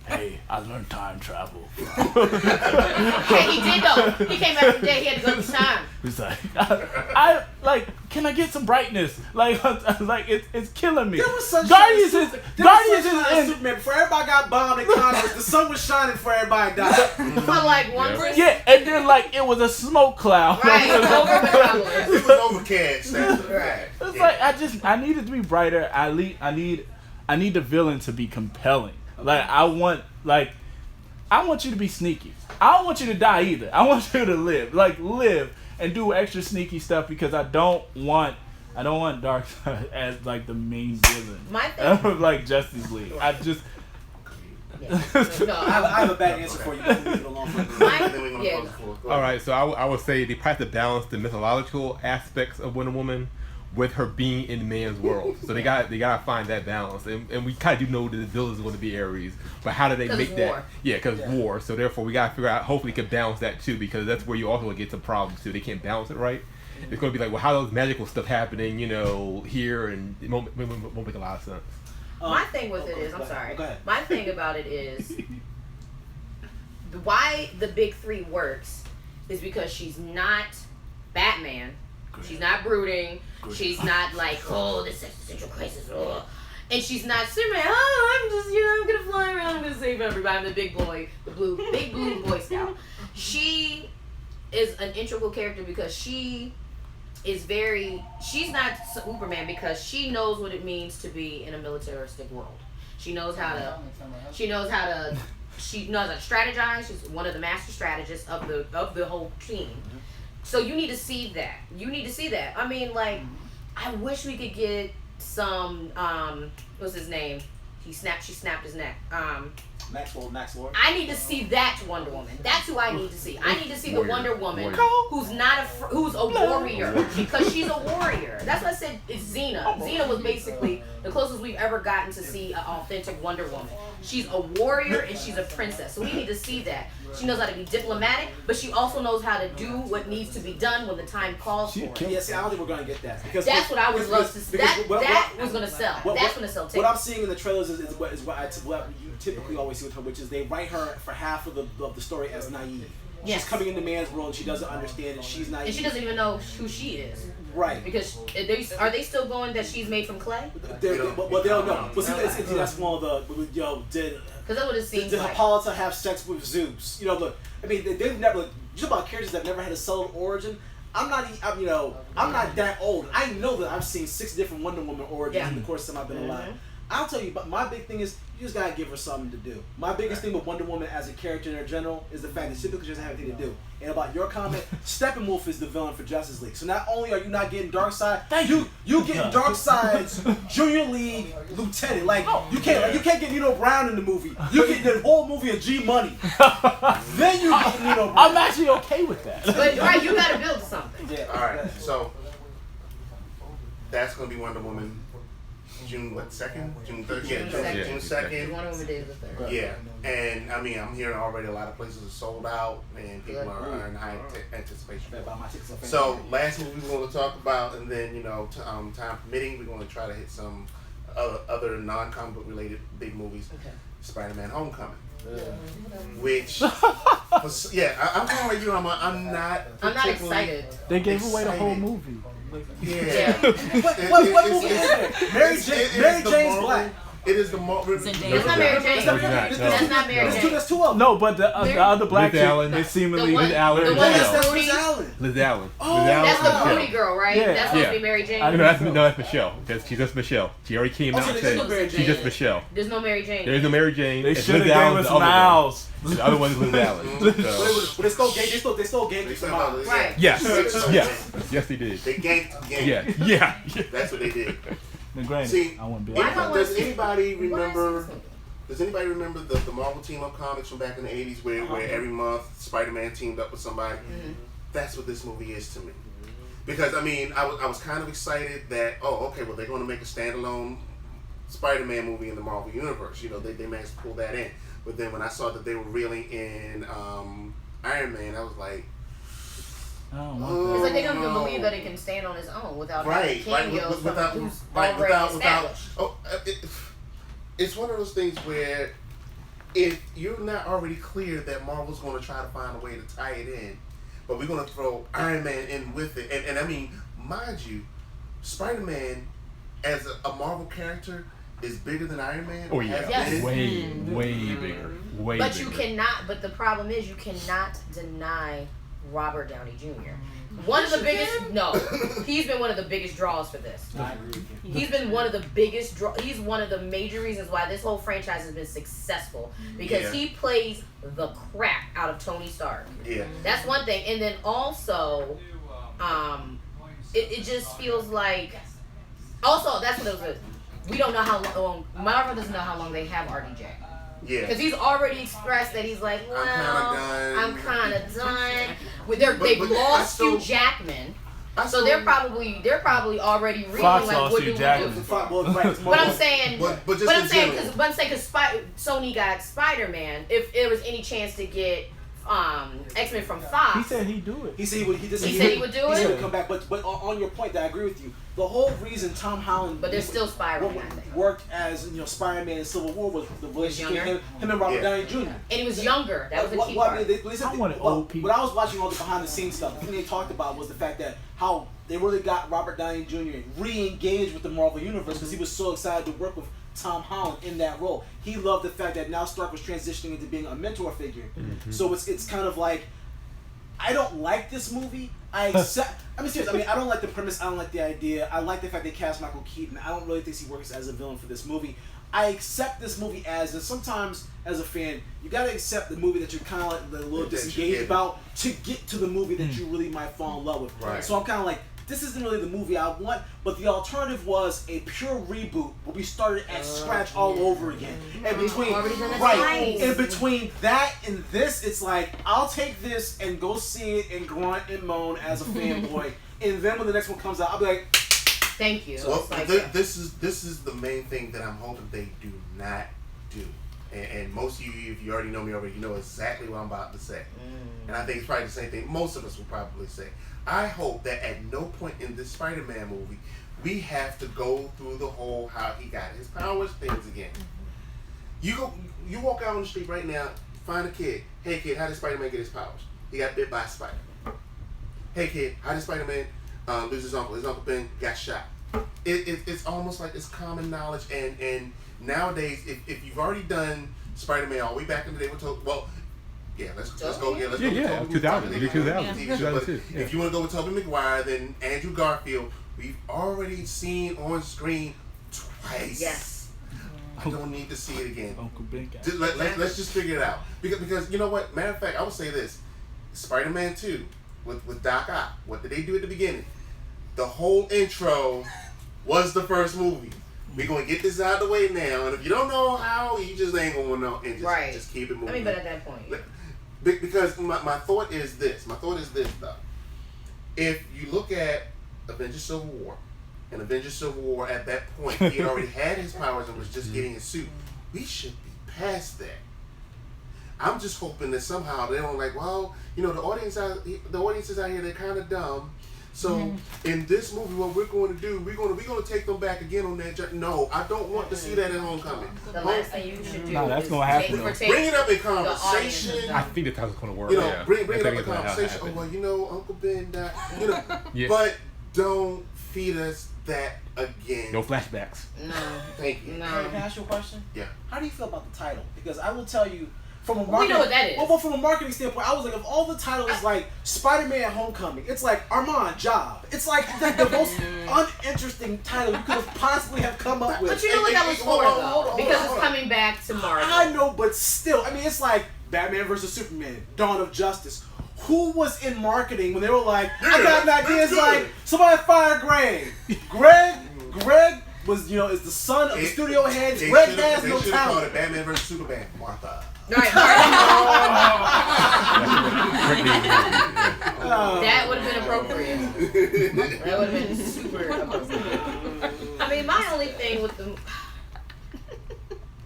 Hey, I learned time travel. Hey, he did though. He came back from the day. He had to go this time. He's like, I like, can I get some brightness? Like it's killing me. Guardians is Superman. Before everybody got bombed in Congress, the sun was shining before everybody died. For like 1%. Yeah, and then like it was a smoke cloud. Right, it was overcast. Right. It's like I need it to be brighter. I need the villain to be compelling. Like I want you to be sneaky. I don't want you to die either. I want you to live and do extra sneaky stuff because I don't want Darkseid as like the main villain. My thing of like Justice League. I just no, I have a bad answer for you. Leave it alone for yeah. All right, so I would say they probably have to balance the mythological aspects of Wonder Woman with her being in man's world. So they gotta find that balance. And we kind of do know that the villain is going to be Ares, but how do they make that? War. Yeah, because war. So therefore we gotta figure out. Hopefully, we can balance that too, because that's where you also get some problems too. They can't balance it right. It's going to be like, well, how those magical stuff happening, here, and it won't make a lot of sense. My thing with it is, I'm sorry. My thing about it is, why the big three works is because she's not Batman. She's not brooding. She's not like, this existential crisis. And she's not Superman. I'm just, I'm gonna fly around. I'm gonna save everybody. I'm the big blue Boy Scout. She is an integral character because she's not Superman because she knows what it means to be in a militaristic world. She knows how to strategize. She's one of the master strategists of the whole team. So you need to see that. I mean, like, I wish we could get some what's his name? She snapped his neck. Max Lord. I need to see that Wonder Woman. That's who I need to see. I need to see the Wonder Woman who's who's a warrior, because she's a warrior. That's what I said. It's Xena. Xena was basically the closest we've ever gotten to see an authentic Wonder Woman. She's a warrior and she's a princess. So we need to see that. She knows how to be diplomatic, but she also knows how to do what needs to be done when the time calls for it. Yeah, see, I don't think we're gonna get that, because That's what I would love to see. That was gonna sell. That's gonna sell tickets. What I'm seeing in the trailers is what you typically always see with her, which is they write her for half of the story as naive. Yes. She's coming into man's world and she doesn't understand, and she's naive. And she doesn't even know who she is. Right. Because are they still going that she's made from clay? Well, they don't know. But see, that's one of the did. Because that would have seemed Did like. Hippolyta have sex with Zeus? Look. I mean, they've never. Just about characters that never had a solid origin. I'm not that old. I know that I've seen 6 different Wonder Woman origins in the course of time I've been alive. I'll tell you, but my big thing is you just gotta give her something to do. My biggest thing with Wonder Woman as a character in her general is the fact that she typically doesn't have anything to do. And about your comment, Steppenwolf is the villain for Justice League. So not only are you not getting Darkseid, you getting Darkseid's Junior League lieutenant. Like you can't get Nino Brown in the movie. You get the whole movie of G Money. Then you get Nino Brown. I'm actually okay with that. But right, you gotta build something. Yeah. All right, so that's gonna be Wonder Woman. June 2nd? June 3rd? Yeah, June 2nd. Wonder Woman Day is the 3rd. Yeah, and I mean, I'm hearing already a lot of places are sold out and people are in high anticipation. So, last movie we're going to talk about, and then, time permitting, we're going to try to hit some other non-comic book related big movies. Okay. Spider-Man Homecoming. Which, I'm going with you. I'm not excited. They gave away the whole movie. Yeah. What movie is it? Mary Jane's Black. It is the That's not Mary Jane. That's not Mary Jane. There's 2 of them. No, but the other black chick is seemingly Liz Allen. That's Liz Allen. Liz Allen. Oh, that's the booty girl, right? Yeah. That's supposed to be Mary Jane. No, that's Michelle. She's just Michelle. She already came out and said she's just Michelle. There's no Mary Jane. There is no Mary Jane. They should have gave us Miles. The other one is Liz Allen. But they stole ganked Miles. Right. Yes, they did. They ganked. Yeah. That's what they did. Granted, see, I want does anybody remember the Marvel team-up comics from back in the 80s where every month Spider-Man teamed up with somebody? Mm-hmm. That's what this movie is to me. Because, I mean, I was kind of excited that, they're going to make a standalone Spider-Man movie in the Marvel Universe. They managed to pull that in. But then when I saw that they were reeling in Iron Man, I was like, it's like they don't even believe that it can stand on its own without having cameos without established. It's one of those things where if you're not already clear that Marvel's going to try to find a way to tie it in, but we're going to throw Iron Man in with it, and I mean, mind you, Spider-Man as a Marvel character is bigger than Iron Man. Oh yeah, yes. way bigger, way But bigger. you cannot. But the problem is, you cannot deny Robert Downey Jr. One of the biggest. No, he's been one of the biggest draws for this. He's been one of the biggest he's one of the major reasons why this whole franchise has been successful, because he plays the crap out of Tony Stark. Yeah, that's one thing. And then also, it just feels like. Also, that's what it was. We don't know how long. Marvel doesn't know how long they have RDJ. Yeah. Because he's already expressed that he's like, well, I'm kind of done. They've lost Hugh Jackman. So they're probably already reading Fox like, what do we do? But I'm saying, because Sony got Spider-Man. If there was any chance to get X-Men from Fox, he said he'd do it. He said he would do it. He said he would come back. But on your point, that I agree with you. The whole reason Tom Holland, but there's still Spider-Man, I think, worked as Spider-Man in Civil War was the relationship between him and Robert Downey Jr. And he was younger. That was the key part. I wanted old people. When I was watching all the behind-the-scenes stuff, the thing they talked about was the fact that how they really got Robert Downey Jr. re-engaged with the Marvel Universe because he was so excited to work with Tom Holland in that role. He loved the fact that now Stark was transitioning into being a mentor figure. Mm-hmm. So it's kind of like, I don't like this movie. I mean, seriously. I mean, I don't like the premise. I don't like the idea. I like the fact they cast Michael Keaton. I don't really think he works as a villain for this movie. I accept this movie as, and sometimes as a fan, you gotta accept the movie that you're kind of like a little disengaged about to get to the movie that you really might fall in love with. Right. So I'm kind of like, this isn't really the movie I want, but the alternative was a pure reboot where we started at scratch all over again. And between in between that and this, it's like I'll take this and go see it and grunt and moan as a fanboy, and then when the next one comes out, I'll be like, thank you. Well, this is the main thing that I'm hoping they do not do. And most of you, if you already know me already, you know exactly what I'm about to say. And I think it's probably the same thing most of us will probably say. I hope that at no point in this Spider-Man movie we have to go through the whole how he got his powers things again. You walk out on the street right now, find a kid. Hey kid, how did Spider-Man get his powers? He got bit by a spider. Hey kid, how did Spider-Man lose his uncle? His Uncle Ben got shot. It's almost like it's common knowledge, and nowadays if you've already done Spider-Man all the way back in the day, let's go. Yeah, let's go. Yeah, let's go. Yeah, with 2000. Tobey 2000. But if you want to go with Tobey Maguire, then Andrew Garfield, we've already seen on screen twice. Yes. I don't need to see it again. Uncle Ben got Let's just figure it out. Because you know what? Matter of fact, I would say this: Spider-Man 2 with Doc Ock. What did they do at the beginning? The whole intro was the first movie. We're gonna get this out of the way now, and if you don't know how, you just ain't gonna know, and just keep it moving. I mean, but at that point, because my thought is this. My thought is this though. If you look at Avengers Civil War, and Avengers Civil War at that point, he had already had his powers and was just getting his suit. We should be past that. I'm just hoping that somehow they don't like, well, you know, the audiences out here, they're kind of dumb. So in this movie, what we're going to do, we're going to take them back again on that journey. No, I don't want to see that in Homecoming. The last thing you should do that's is gonna happen. Bring it up in conversation. I think that's how it's going to work. You know, yeah. bring it up in That's how it conversation. Oh, happens. well, you know, Uncle Ben died. You know, Yeah. but don't feed us that again. No flashbacks. No. Thank you. No. Can I ask you a question? Yeah. How do you feel about the title? Because I will tell you, from a We marketing, know what that is. Well, from a marketing standpoint, I was like, of all the titles, like Spider-Man: Homecoming, it's like Armand Job. It's like the most uninteresting title you could have possibly have come up with. But you know what that was for, though? Because it's coming back to Marvel. I know, but still, I mean, it's like Batman versus Superman, Dawn of Justice. Who was in marketing when they were like, I got an idea? It's like, somebody fire Greg. Greg was, you know, is the son of the studio head. Greg has no They should have called talent. it Batman versus Superman. Martha. Right. That would have been appropriate. That would have been super appropriate. I mean, my only thing with the...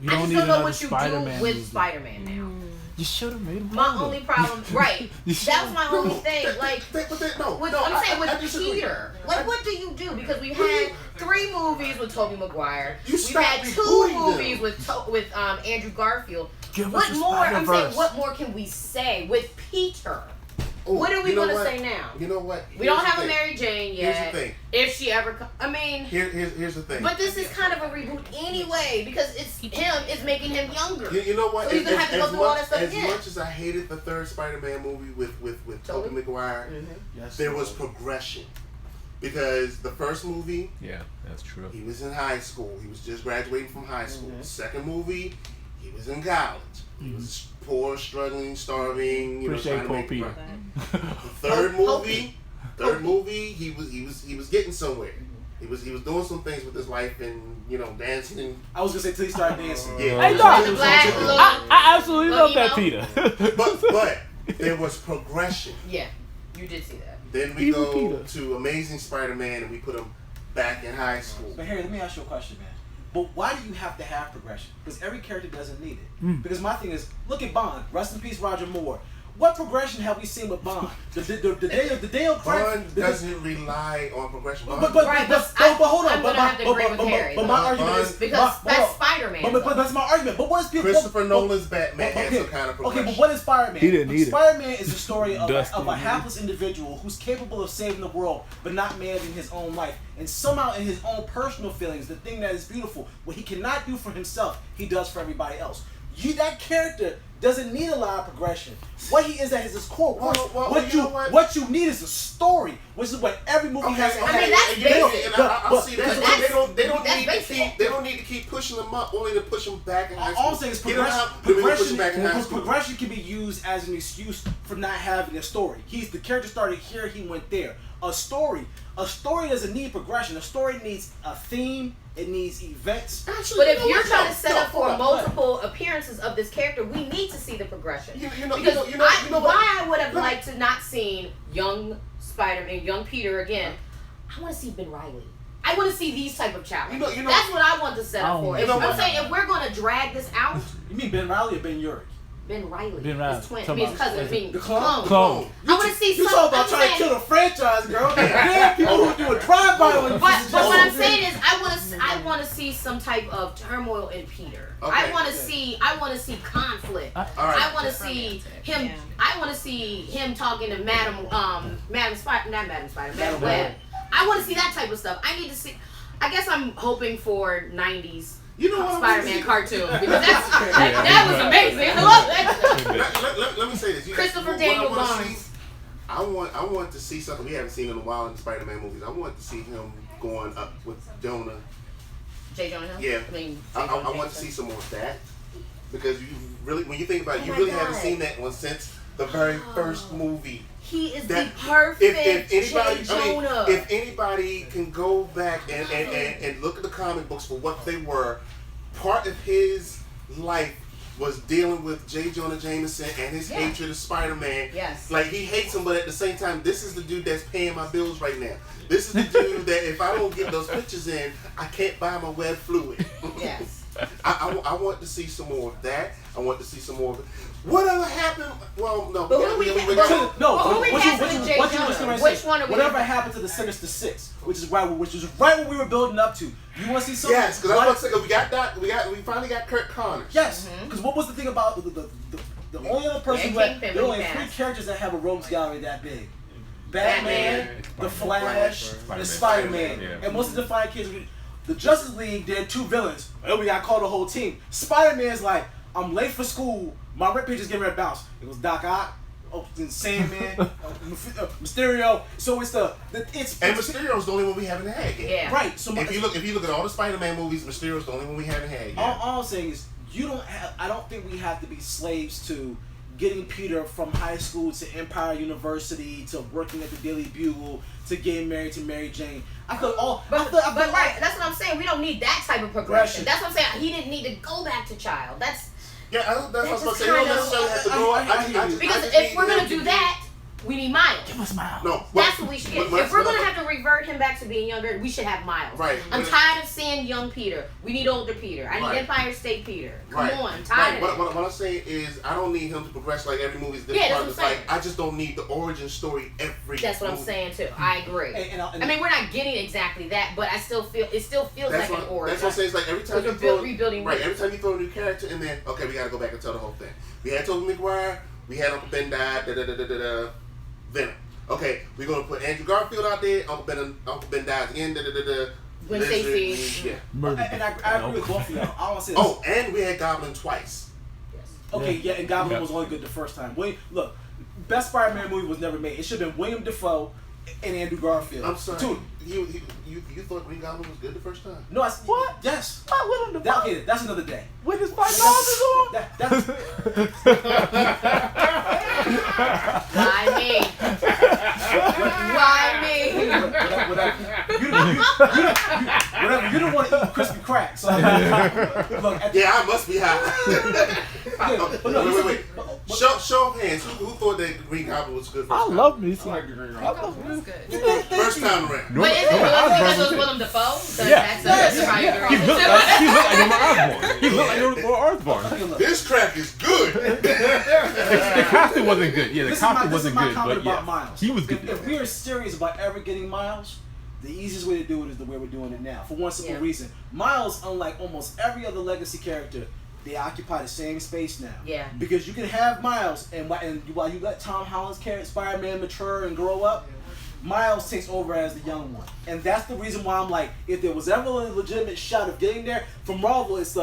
You I don't just need don't know another what you Spider-Man do with movie. Spider-Man now. You should have made a My only problem, right? That was my only thing. Like, I'm saying with Peter, like, what do you do? Because we've had 3 movies with Tobey Maguire. We've had 2 movies with Andrew Garfield. What more? I'm saying, what more can we say with Peter? What are we gonna say now? You know what? We don't have a Mary Jane yet. Here's the thing. If she ever, I mean, here's the thing. But this is kind of a reboot anyway because it's him. It's making him younger. You know what? So he's gonna have to go through all that stuff again. As much as I hated the third Spider-Man movie with Tobey Maguire, there was progression. Because the first movie, yeah, that's true. He was in high school. He was just graduating from high school. The second movie, he was in college. He was poor, struggling, starving. You know, trying to make Peter. The third movie, he was getting somewhere. He was doing some things with his life and, you know, dancing. And I was gonna say till he started dancing. Yeah. Hey, dog. I absolutely love that Peter. but there was progression. Yeah, you did see that. Then we go to Amazing Spider-Man and we put him back in high school. But Harry, let me ask you a question, man. But why do you have to have progression? Because every character doesn't need it. Because my thing is, look at Bond. Rest in peace, Roger Moore. What progression have we seen with Bond? The day of Bond doesn't rely on progression. But hold on. I'm gonna have to agree with Harry. But my argument is because that's Spider-Man. But that's my argument. But what is people? Christopher Nolan's Batman has some kind of progression. Okay, but what is Spider-Man? He didn't need it. Spider-Man is the story of a hapless individual who's capable of saving the world, but not managing his own life. And somehow, in his own personal feelings, the thing that is beautiful, what he cannot do for himself, he does for everybody else. That character doesn't need a lot of progression. What he is at his core. What you need is a story, which is what every movie has. I mean, that's basic. I'll see that. They don't need to keep pushing them up only to push them back in high school. All I'm saying is Get them out, then we gonna push them back in high school. progression can be used as an excuse for not having a story. The character started here, he went there. A story doesn't need progression. A story needs a theme. It needs events. Actually, But you if know you're what? trying to No, set no, up for hold on. multiple appearances of this character, we need to see the progression. Because Why I would have liked to not seen young Spider-Man, young Peter again. I want to see Ben Reilly. I want to see these type of challenges. You know- That's what I want to set up for. you know I'm what? saying if we're gonna drag this out, You mean Ben Reilly or Ben Urich? Ben Reilly, Ben Reilly. his twin, Talking his cousin, about- the The clone? Clone. I want to see You some. talking about I'm trying to saying- kill a franchise, girl? Yeah, people who do a drive-by on But what I'm saying is, I want to see some type of turmoil in Peter. Okay. I want to see conflict. All right. I want to see him. Yeah. I want to see him talking to Madam Spider, not Madam Spider, Madam Madam Web. Web. I want to see that type of stuff. I need to see. I guess I'm hoping for '90s You know what I'm Spider-Man saying? cartoon because that was amazing. I love that. Let me say this. Christopher what Daniel I wanna Barnes. see, I want to see something we haven't seen in a while in Spider-Man movies. I want to see him going up with Jonah. J. Jonah Hill? Yeah. I mean, I J. Jonah want to Jameson. see some more of that because you really, when you think about it, Oh you my really God. haven't seen that one since the very first movie. He is That- the perfect If anybody, J. Jonah. if anybody can go back and look at the comic books for what they were, part of his life was dealing with J. Jonah Jameson and his Yeah. hatred of Spider-Man. Yes. Like, he hates him, but at the same time, this is the dude that's paying my bills right now. This is the dude that if I don't get those pictures in, I can't buy my web fluid. Yes. I want to see some more of that. I want to see some more of it. Whatever happened? Well, no. But who we we got- got- No, Well, who we what casting you as J. what you Jonah? was gonna Which say, one are we whatever looking happened to the Sinister Six, which is right what we were building up to. You want to see something? Yes, because I was about to say, we finally got Kurt Connors. Yes, Mm-hmm. because what was the thing about the only other person Yeah, who Kingpin there are when only he three passed. characters that have a rogues gallery that big: Batman, Batman. the Flash, and Spider-Man. Yeah. And most of the five kids, the Justice League, they're two villains. And we got called the whole team. Spider-Man's like, I'm late for school. My rep page is getting ready to bounce. It was Doc Ock, Sandman, Mysterio. So it's it's And Mysterio's the only one we haven't had yet. Yeah. right. So If you look at all the Spider-Man movies, Mysterio's the only one we haven't had yet. all I'm saying is I don't think we have to be slaves to getting Peter from high school to Empire University to working at the Daily Bugle to getting married to Mary Jane. I feel all. But right, that's what I'm saying. We don't need that type of progression. That's what I'm saying. He didn't need to go back to child. That's Yeah, that's what I was going to just say. You don't kind of- necessarily have to go up. because if we're gonna do that, we need Miles. Give us Miles. No. That's what we should get. but- If we're gonna have to revert him back to being younger, we should have Miles. Right. I'm tired of seeing young Peter. We need older Peter. I need Right. Empire State Peter. Come Right. on, I'm tired Right. of it. What I'm saying is, I don't need him to progress like every movie's this Yeah, that's part. what It's I'm like, saying. I just don't need the origin story every That's what I'm movie. saying too. I agree. And I mean, we're not getting exactly that, but I still feel it still feels That's like what, an origin. that's what I'm saying. It's like every time Because you we're throw rebuilding right, roots. every time you throw a new character in there, okay, we gotta go back and tell the whole thing. We had Tobey Maguire, we had Uncle Ben died, Venom. Okay, we're gonna put Andrew Garfield out there. Uncle Ben dies again. Gwen Lizard, Stacy. Yeah. Murder. and I agree with both of y'all. I want to say this. Oh, and we had Goblin twice. Okay, yeah, and Goblin Yeah. was only good the first time. Look, best Spider-Man movie was never made. It should have been William Dafoe and Andrew Garfield. I'm sorry. Dude, You thought Green Goblin was good the first time? no, What? Yes. Not Willem That, Dafoe. okay, that's another day. With his five dollars on. That's Why me? Why me? whatever. You don't want to eat crispy crack. So look, at the, Yeah, I must be high. but no, wait. Show of hands. Who thought that Green Goblin was good first I time? love me I some. like the Green I Goblin. love me. That's good. First time around. But is it because it was Willem Dafoe? So Yeah. that's how you He looked like Norman Osborn. He looked like Norman Osborn. okay, look. This crack is good. The costume wasn't good. Yeah, the This costume is wasn't my good, comment but about yeah, Miles. he was good. If we are serious about ever getting Miles, the easiest way to do it is the way we're doing it now. For one simple Yeah. reason. Miles, unlike almost every other legacy character, they occupy the same space now. Yeah. Because you can have Miles, and while you let Tom Holland's character Spider-Man mature and grow up, Miles takes over as the young one. And that's the reason why I'm like, if there was ever a legitimate shot of getting there, from Marvel, it's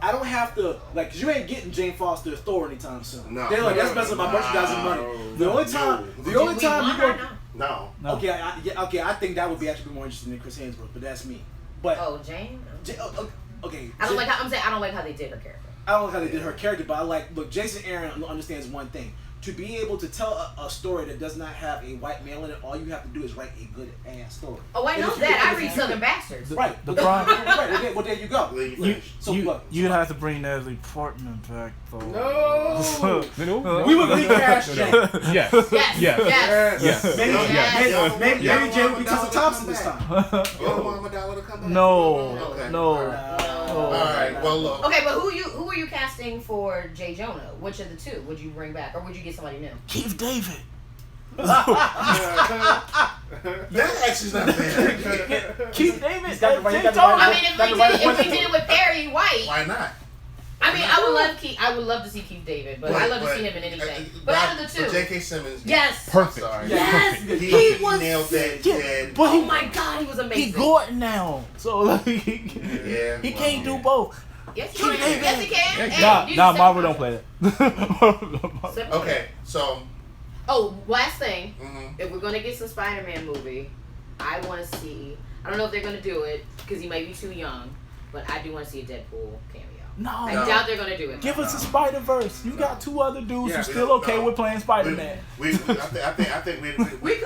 I don't have to, like, because you ain't getting Jane Foster or Thor anytime soon. No. They're like, that's messing up my merchandising money. The only time We you're want going her now. No. No. Okay, I think that would be actually more interesting than Chris Hemsworth, but that's me. But Oh, Jane? okay. I don't like how I'm saying I don't like how they did her character. I don't know how they did her character, but I like. Look, Jason Aaron understands one thing: to be able to tell a story that does not have a white male in it, all you have to do is write a good ass story. Oh, I And know if you- that. I if read you- Southern Bastards. Right. The But problem- right. Well, there you go. You have to bring Natalie Portman back though. No. No. We would recast Jay. Yes. Yes. Yes. Yes. Yes. Maybe, Yes. maybe Yes. Jay would be Tessa Thompson this time. You don't want Amidala to come back? No. Okay. No. All right. Well, look. Okay, but who are you casting for Jay Jonah? Which of the two would you bring back, or would you get somebody new? Keith David. That actually's not bad. Keith David. He's got the right- Jay he's got the Jonah. right- I mean, if we did it with Perry White, Why not? I mean, I would love to see Keith David, but I love to see him in anything. But out of the two, J.K. Simmons. yes, Perfect. Sorry. yes, He was nailed that. Yeah, dead. but Oh my God, he was he amazing. Gordon now, so like Yeah, he well, can't do yeah. both. Yes, he can. Yes, he can. Hey, Nah, you nah, just Marvel said- don't play that. Separate. Okay, so. Oh, last thing. Mhm. If we're gonna get some Spider-Man movie, I want to see. I don't know if they're gonna do it because he might be too young, but I do want to see a Deadpool cameo. I No, doubt they're gonna do it. give us a Spider Verse. You got two other dudes Yeah, who's still okay no. with playing Spider Man. I think we We could,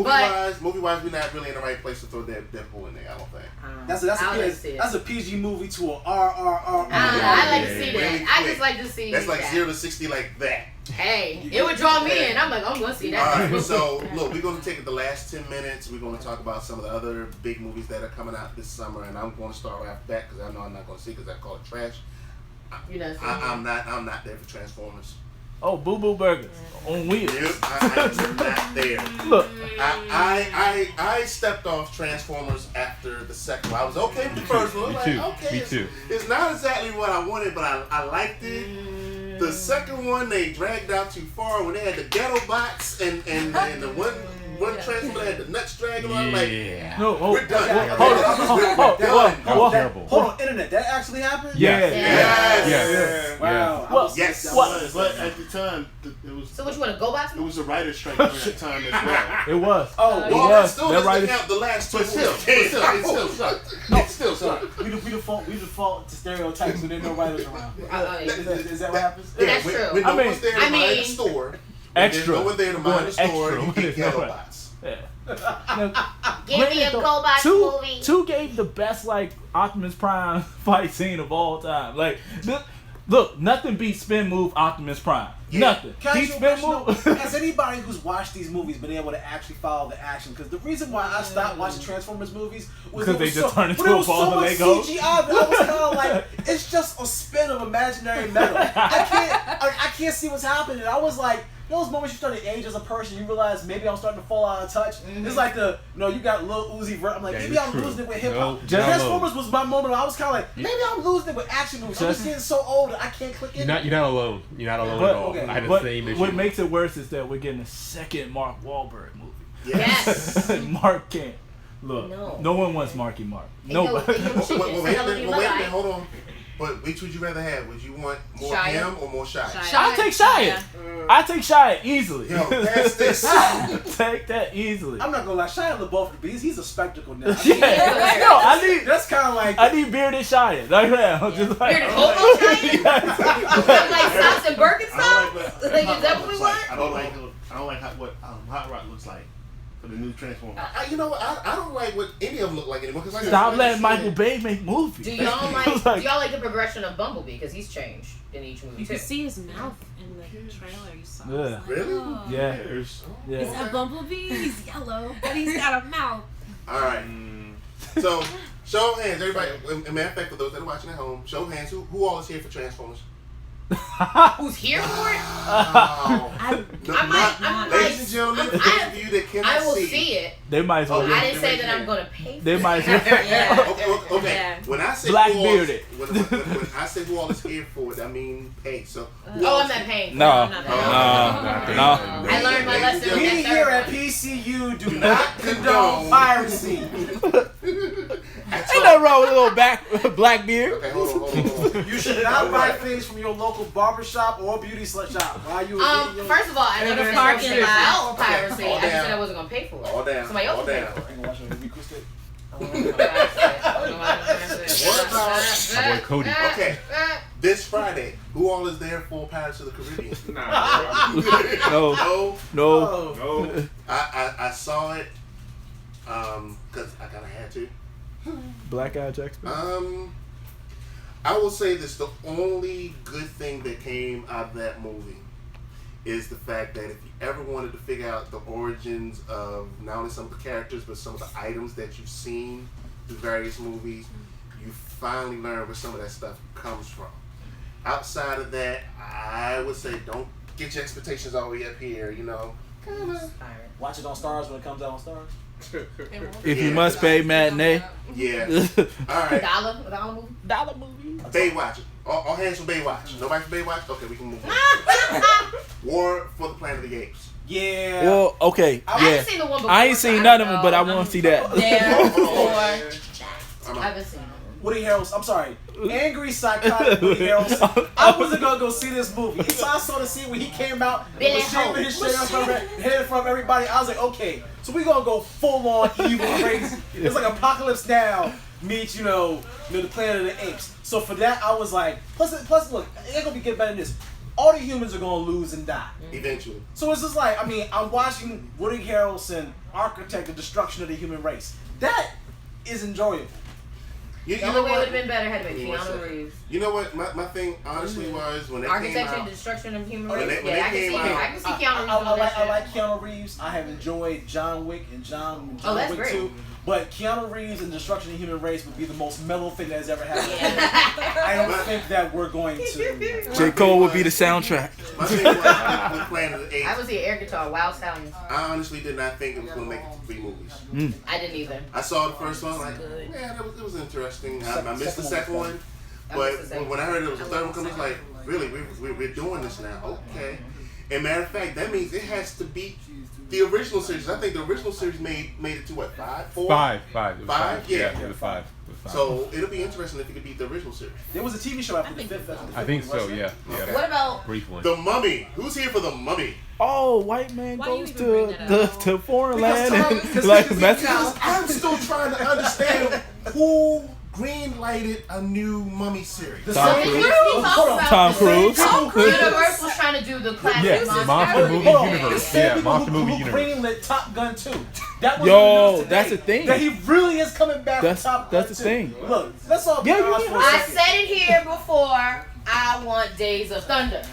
but movie wise, we're not really in the right place to throw Deadpool in there. I don't think. That's I would like a to see it. that's a PG movie to a RRR. I like to see Really that. I quick. just like to see. That's like that. 0 to 60 like that. Hey, it would draw me in. I'm like, I'm gonna see that. All right, so look, we're going to take the last 10 minutes. We're going to talk about some of the other big movies that are coming out this summer, and I'm going to start right after that because I know I'm not going to see because I call it trash. You know, I'm not there for Transformers. Oh, Boo Boo Burgers on wheels. Yep, I'm not there. Look, I stepped off Transformers after the second one. I was okay with the first one. Me Like, too. okay, Me too. It's not exactly what I wanted, but I liked it. The second one they dragged out too far when they had the ghetto bots and the one Transformer had the nuts dragging on. Like, Yeah. no, we're done. hold on. That was terrible. Hold on, internet. That actually happened? Yeah. Yes. Yes. Wow. I Well, was- Yes. that What? was- But at the time, it was So which one? A GoBots? it was a writer's strike during that time as well. It was. Oh, It Well, was. that still That doesn't right. count the last two. But still, movies. it still sucked. It still sucked. we default to stereotypes when there's no writers around. Yeah. Is that what happens? Yeah, That's when, true. when no I mean- one's there to I mind the mean- store. when Extra. there's no one there to mind the Going store. extra You when get it's ghetto not. bots. Yeah. Now, Give me a granted, though, GoBots two, movie. Two gave the best like Optimus Prime fight scene of all time. Like, look, nothing beats spin move Optimus Prime. Yeah. Nothing. Can I He ask you a spin question, move. though? Has anybody who's watched these movies been able to actually follow the action? Because the reason why I stopped watching Transformers movies was Because there they was just turn into there a was ball so of much Legos. CGI that I was kind of like, it's just a spin of imaginary metal. I can't see what's happening. I was like, those moments you start to age as a person, you realize maybe I'm starting to fall out of touch. It's like you got Lil Uzi Vert. I'm like, Yeah, maybe you're I'm true. losing it with hip hop. No, Transformers was my moment where I was kind of like, maybe I'm losing it with action movies. I'm just Just- getting so old that I can't click in. You're not alone. You're not alone But- at all. okay. I had the But same issue. what makes it worse is that we're getting a second Mark Wahlberg movie. Yes. Mark can't. Look, No. no one wants Marky Mark. Ain't no- Nobody. ain't no Wait a chickens. minute, Hell of you wait a lie. minute, hold on. But which would you rather have? Would you want more Shia. him or more Shia? I take Shia. I take Shia easily. Yo, pass this. Take that easily. I'm not gonna lie, Shia LaBeouf, he's a spectacle now. Yeah. No, I need That's kind of like I need bearded Shia. Like that. I'm just like, Bearded hobo Shia? Yes. Like socks and I Birkenstocks? don't like Like, what is that what we want? I don't like what Hot Rod looks like for the new Transformers. You know what? I don't like what any of them look like anymore. Cause like Stop I letting said, Michael Bay make movies. Do y'all It's like? Do y'all like the progression of Bumblebee? Because he's changed in each movie You too. can see his mouth in the trailer you saw. Yeah. It's like, Really? oh. Yeah. There's Yeah. Is that Bumblebee? He's yellow, but he's got a mouth. All right. So, show of hands, everybody. And matter of fact, for those that are watching at home, show of hands. Who all is here for Transformers? Who's here for it? Oh. No, I'm ladies and gentlemen, for those of you that cannot I will see. see it. They might as well. Oh, I didn't say that I'm gonna pay for They it. might as well. Yeah. Okay. Yeah. When I say Black who all is- bearded. when I say who all is here for it, I mean pay. So. who Oh, all I'm is not here? paying for it. No. I'm not paying No. for it. No. I learned my Ladies lesson and we with that here third at one. PCU do not condone piracy. Ain't nothing wrong with a little black beard. Okay, hold on. You should not buy things from your local barbershop or beauty shop while you getting your First of all, I know Hey, there's parking parking lot. lot or piracy. all I just down. said I wasn't gonna pay for it. All down. Somebody else All will pay down. for it. Ain't gonna watch no acoustic. What about My boy Cody. okay? This Friday, who all is there for Pirates of the Caribbean? Nah, No, No, no. no. I saw it because I kind of had to. Black Eyed Jack's I will say this: the only good thing that came out of that movie is the fact that if you ever wanted to figure out the origins of not only some of the characters but some of the items that you've seen through various movies, you finally learn where some of that stuff comes from. Outside of that, I would say don't get your expectations all the way up here. You know, Watch it on Stars when it comes out on Stars. If you must pay matinee. yeah. All right, Dollar movie. Dollar movie. Baywatch. All hands for Baywatch. Nobody for Baywatch? Okay, we can move on. War for the Planet of the Apes. Yeah. Well, okay, I haven't yeah. seen the one before. I ain't so seen I none don't of them, but I know. want to see that. There before. I'm I out. haven't seen them. Woody Harrelson. I'm sorry. Angry psychotic Woody Harrelson. I wasn't gonna go see this movie. Until I saw the scene when he came out and Billy was shaving Hope. his head from everybody. I was like, okay, so we gonna go full on evil crazy. It's like Apocalypse Now meets the Planet of the Apes. So for that, I was like, plus look, it ain't gonna be get better than this. All the humans are gonna lose and die. Eventually. So it's just like, I mean, I'm watching Woody Harrelson architect the destruction of the human race. That is enjoyable. You The know only way it would what? have been better had it been Give me one Keanu second. Reeves. You know what? My thing honestly was when it came Architecture and out. destruction of human When race. they Yeah, I came can see out- I can see Keanu Reeves I doing that shit. like Keanu Reeves. I have enjoyed John Wick and John that's Wick great. 2. But Keanu Reeves and Destruction of the Human Race would be the most mellow thing that has ever happened. Yeah. I don't think that we're going to. J. Cole would be the soundtrack. My thing was with Planet of the Apes. I was the air guitar, Wild Stallions. I honestly did not think it was going to make it to 3 movies. I didn't either. I saw the first one, like, yeah, it was interesting. I missed the second one, but when I heard it was the third one coming, I was like, really, we're doing this now? Okay. And matter of fact, that means it has to beat the original series. I think the original series made it to what, 5, 4? Five. It was Five? Yeah. it was five. So it'll be interesting if it could beat the original series. There was a TV show after the fifth. I think so. Yeah. Okay. What about Brief one. The Mummy. Who's here for the Mummy? Oh, white man Why you goes even bring to that up? to foreign Because land Tom- and because- like because- messages. I'm still trying to understand who green-lighted a new Mummy series. The Tom same- Cruise. Hold on. Tom Cruise. Universal's trying to do the classic Yeah, monster Monster movie. Movie Hold on. The Universe. same Yeah, people Monster Movie who Universe. greenlit Top Gun 2. That was Yo, the news today, that's the thing. That he really is coming back That's- from Top that's Gun the 2. thing. Look, let's all be Yeah, honest for a I second. said it here before. I want Days of Thunder.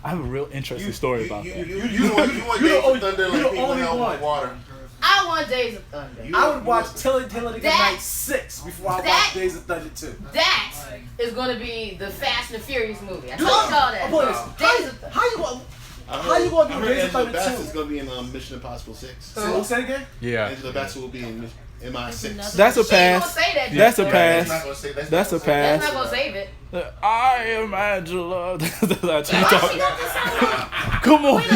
I have a real interesting story about that. You want you Days the of Thunder only- like you the people only held one. with water. I want Days of Thunder. You- I would watch Till It Again That- Night 6 before I that- watch Days of Thunder 2. That is going to be the Fast and the Furious movie. I You told know- y'all that. I'm putting this- Days of Thunder. How you going? I How you gonna do I heard Days of Angela Thunder Bassett's 2? gonna be in Mission Impossible 6. Say it again? Yeah. Angela Bassett will be in MI6. That's a She ain't gonna pass. say that. That's a Jennifer. pass. That's not gonna say That's a That's pass. not gonna save it. I am Angela. That's how she Why she talk. got this sound? Come on. She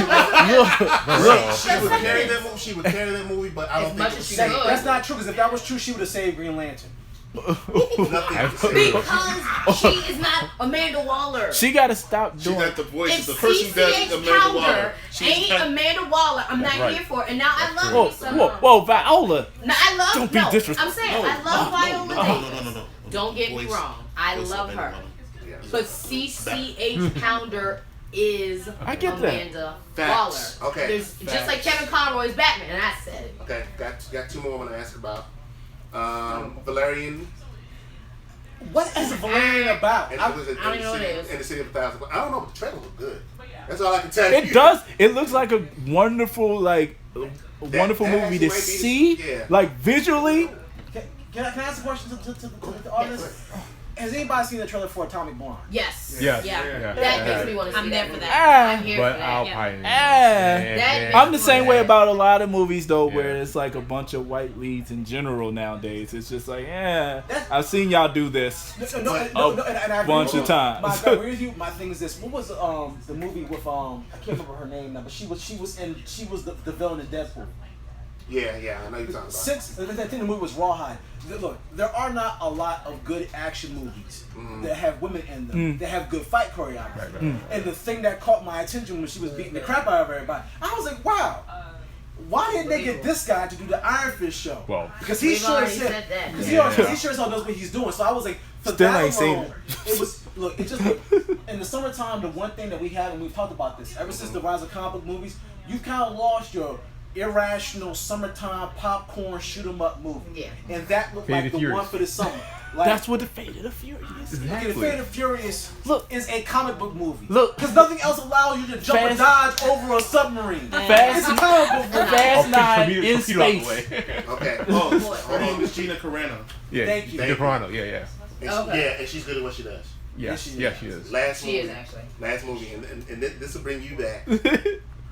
would carry that movie. She would carry that movie, but I As don't much think as it she was could. That's not true, because if that was true, she would have saved Green Lantern. nothing. to say. Because she is not Amanda Waller. She got to stop She's doing. got the voice If of the person that CCH Amanda Pounder Waller. ain't Amanda Waller, I'm not right. here for it. And now I love Whoa, me some. whoa, Viola. No, I love. Don't be no, disrespectful. I'm saying I love Viola Davis. No. Don't get me Voice- wrong. I voice love of her. Amanda Waller. But CCH Pounder is I get that. Amanda Facts. Waller. Okay. There's, just like Kevin Conroy's Batman, and I said it. Okay, got 2 more I want to ask about. Valerian. What is Valerian about? And I- it was in, I don't in, know the what it city, is. in the city of 1,000. I don't know, but the trailer looked good. That's all I can tell you. It does. It looks like a wonderful, wonderful that movie to actually might be- see. yeah. Like visually. Can I ask a question to the audience? Has anybody seen the trailer for Atomic Blonde? Yes. Yes. Yeah. Yeah. That Yeah. makes me want to see I'm that there for movie. that. I'm here But for I'll that. probably. That I'm the same way Yeah. about a lot of movies though, where Yeah. it's like a bunch of white leads in general nowadays. It's just like, That's- I've seen y'all do this. No, and I agree bunch with of you. times. I agree with you. My thing is this: what was the movie with I can't remember her name now, but she was the villain in Deadpool. Yeah, I know you're talking about. I think the movie was Rawhide. Look, there are not a lot of good action movies that have women in them. That have good fight choreography. Right. And the thing that caught my attention when she was beating the crap out of everybody, I was like, wow. why didn't they get this guy to do the Iron Fist show? Well, because he We've sure already as said that. because Yeah. he sure as hell knows what he's doing. So I was like, for Still that ain't seen alone, it was look. It just in the summertime. The one thing that we had, and we've talked about this ever since the rise of comic book movies, you kind of lost your irrational summertime popcorn shoot 'em up movie. Yeah. And that looked Fate like of the Furious. one for the summer. Like, That's what the Fate of the Furious is. okay, the Fate of Furious Look. is a comic book movie. Look. Because nothing else allows you to jump and Fast- dodge over a submarine. Fast- It's a comic book movie. Fast 9 for me to in compute out the space. way. Okay. Oh, her name is Gina Carano. Yeah, Thank you. Gina Carano. Yeah. And she, Okay. yeah, and she's good at what she does. Yes, she Yeah, is. she is. Last She movie. is actually. Last movie, and this will bring you back.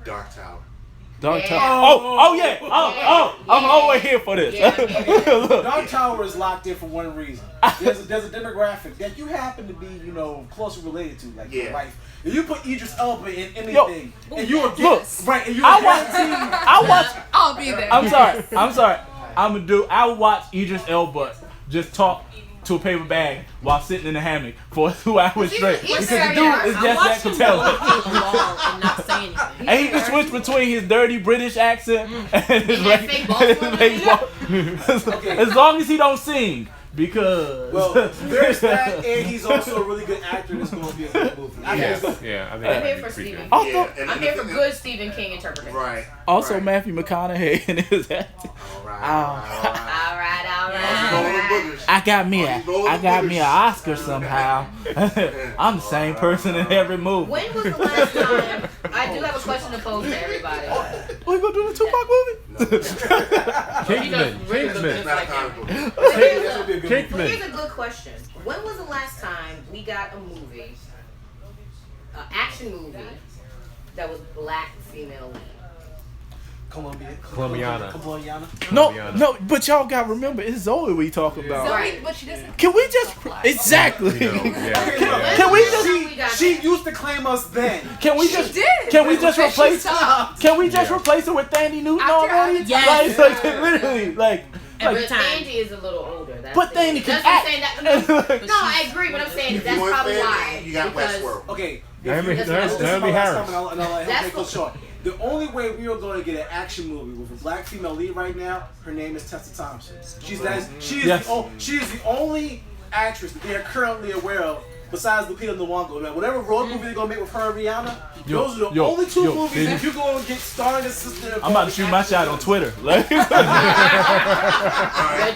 Dark Tower. Dark Yeah. Tower. Oh yeah. I'm always here for this. Yeah. Look. Dark Tower is locked in for one reason. There's a demographic that you happen to be, closely related to, like Yeah. your wife. If you put Idris Elba in anything, and you will get Look. right, and you I will watch. I watch. I'll be there. I'm sorry. I would watch Idris Elba just talk to a paper bag while sitting in the hammock for 2 hours straight. he's Because the very dude young. is I just that watched him compelling. walk on the wall and not say anything. And he can switch between his dirty British accent and his that fake Baltimore As long as he don't sing. Because Well, there's that, and he's also a really good actor. That's going to be a good movie. I think Yeah. it's good. Yeah, I think I'm that here might for be pretty Stephen. good. Also, Yeah, and I'm here for good Stephen King interpretation. Right. also right. Matthew McConaughey in his acting. All right. All right. I got me Oh, he's rolling I got boogers. me an Oscar somehow. I'm the same person in every movie. When was the last time? I do have a question to pose to everybody. We gonna do the Tupac movie? Kingsman. It's not a Like comic book. This would be a good movie. Well, Kingsman. here's a good question. When was the last time we got a movie, an action movie, that was black female lead? Colombiana. No, but y'all gotta remember, it's Zoe we talk about. Right. But she doesn't. Can we just exactly? You know, yeah. Can we When just we got She that? used to claim us then. can we just did. can we just But she replace stopped. can we just Yeah. replace it with Thandie Newton After already? Avatar. Yes. Like literally like Every But time. Andy is a little older. That's But the- Thandie can that's what I'm act. saying. No, I agree. But I'm saying If that's you want probably Fanny, why. you got Because Westworld. Okay. Naomi- this is my Naomi last Harris. time, and I'll let him That's take it what- short. The only way we are going to get an action movie with a black female lead right now, her name is Tessa Thompson. She is Yes. she is the only actress that they are currently aware of besides Lupita Nyong'o. Now, whatever road movie they're gonna make with her and Rihanna, Yo, those are the yo, only two yo, movies baby. that you're gonna get starring assistant. I'm about to shoot my shot on Twitter. Like, All right.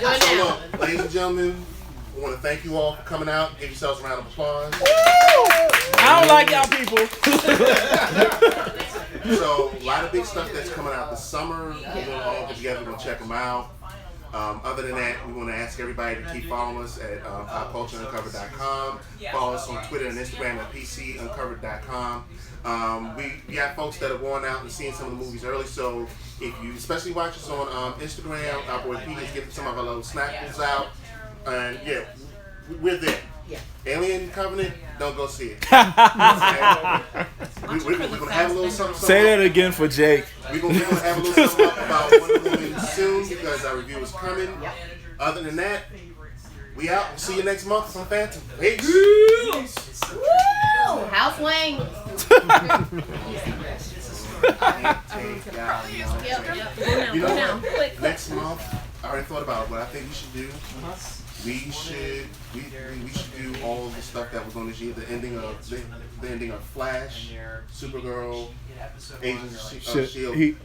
We're doing So now. look, ladies and gentlemen, I want to thank you all for coming out. Give yourselves a round of applause. I don't like y'all people. So a lot of big stuff that's coming out this summer. We're gonna all get together. We're gonna check them out. Other than that, we want to ask everybody to keep following us at popcultureuncovered.com. Follow us on Twitter and Instagram at pcuncovered.com. We got folks that are going out and seeing some of the movies early. So if you especially watch us on Instagram, our boy Pete is getting some of our little snackles out. And yeah, we're there. Yeah. Alien Covenant, don't go see it. We're going to have a little something. Say that again for Jake. We're going to have a little something up about Wonder Woman soon because our review is coming. Other than that, we out. We'll see you next month on Phantom. Peace. Woo! House Wayne. You know Go down. what? Quick. Next month, I already thought about what I think we should do. We should do all of the stuff that was on this year. The ending of Flash, Supergirl, Agents of Shit, Shield. he-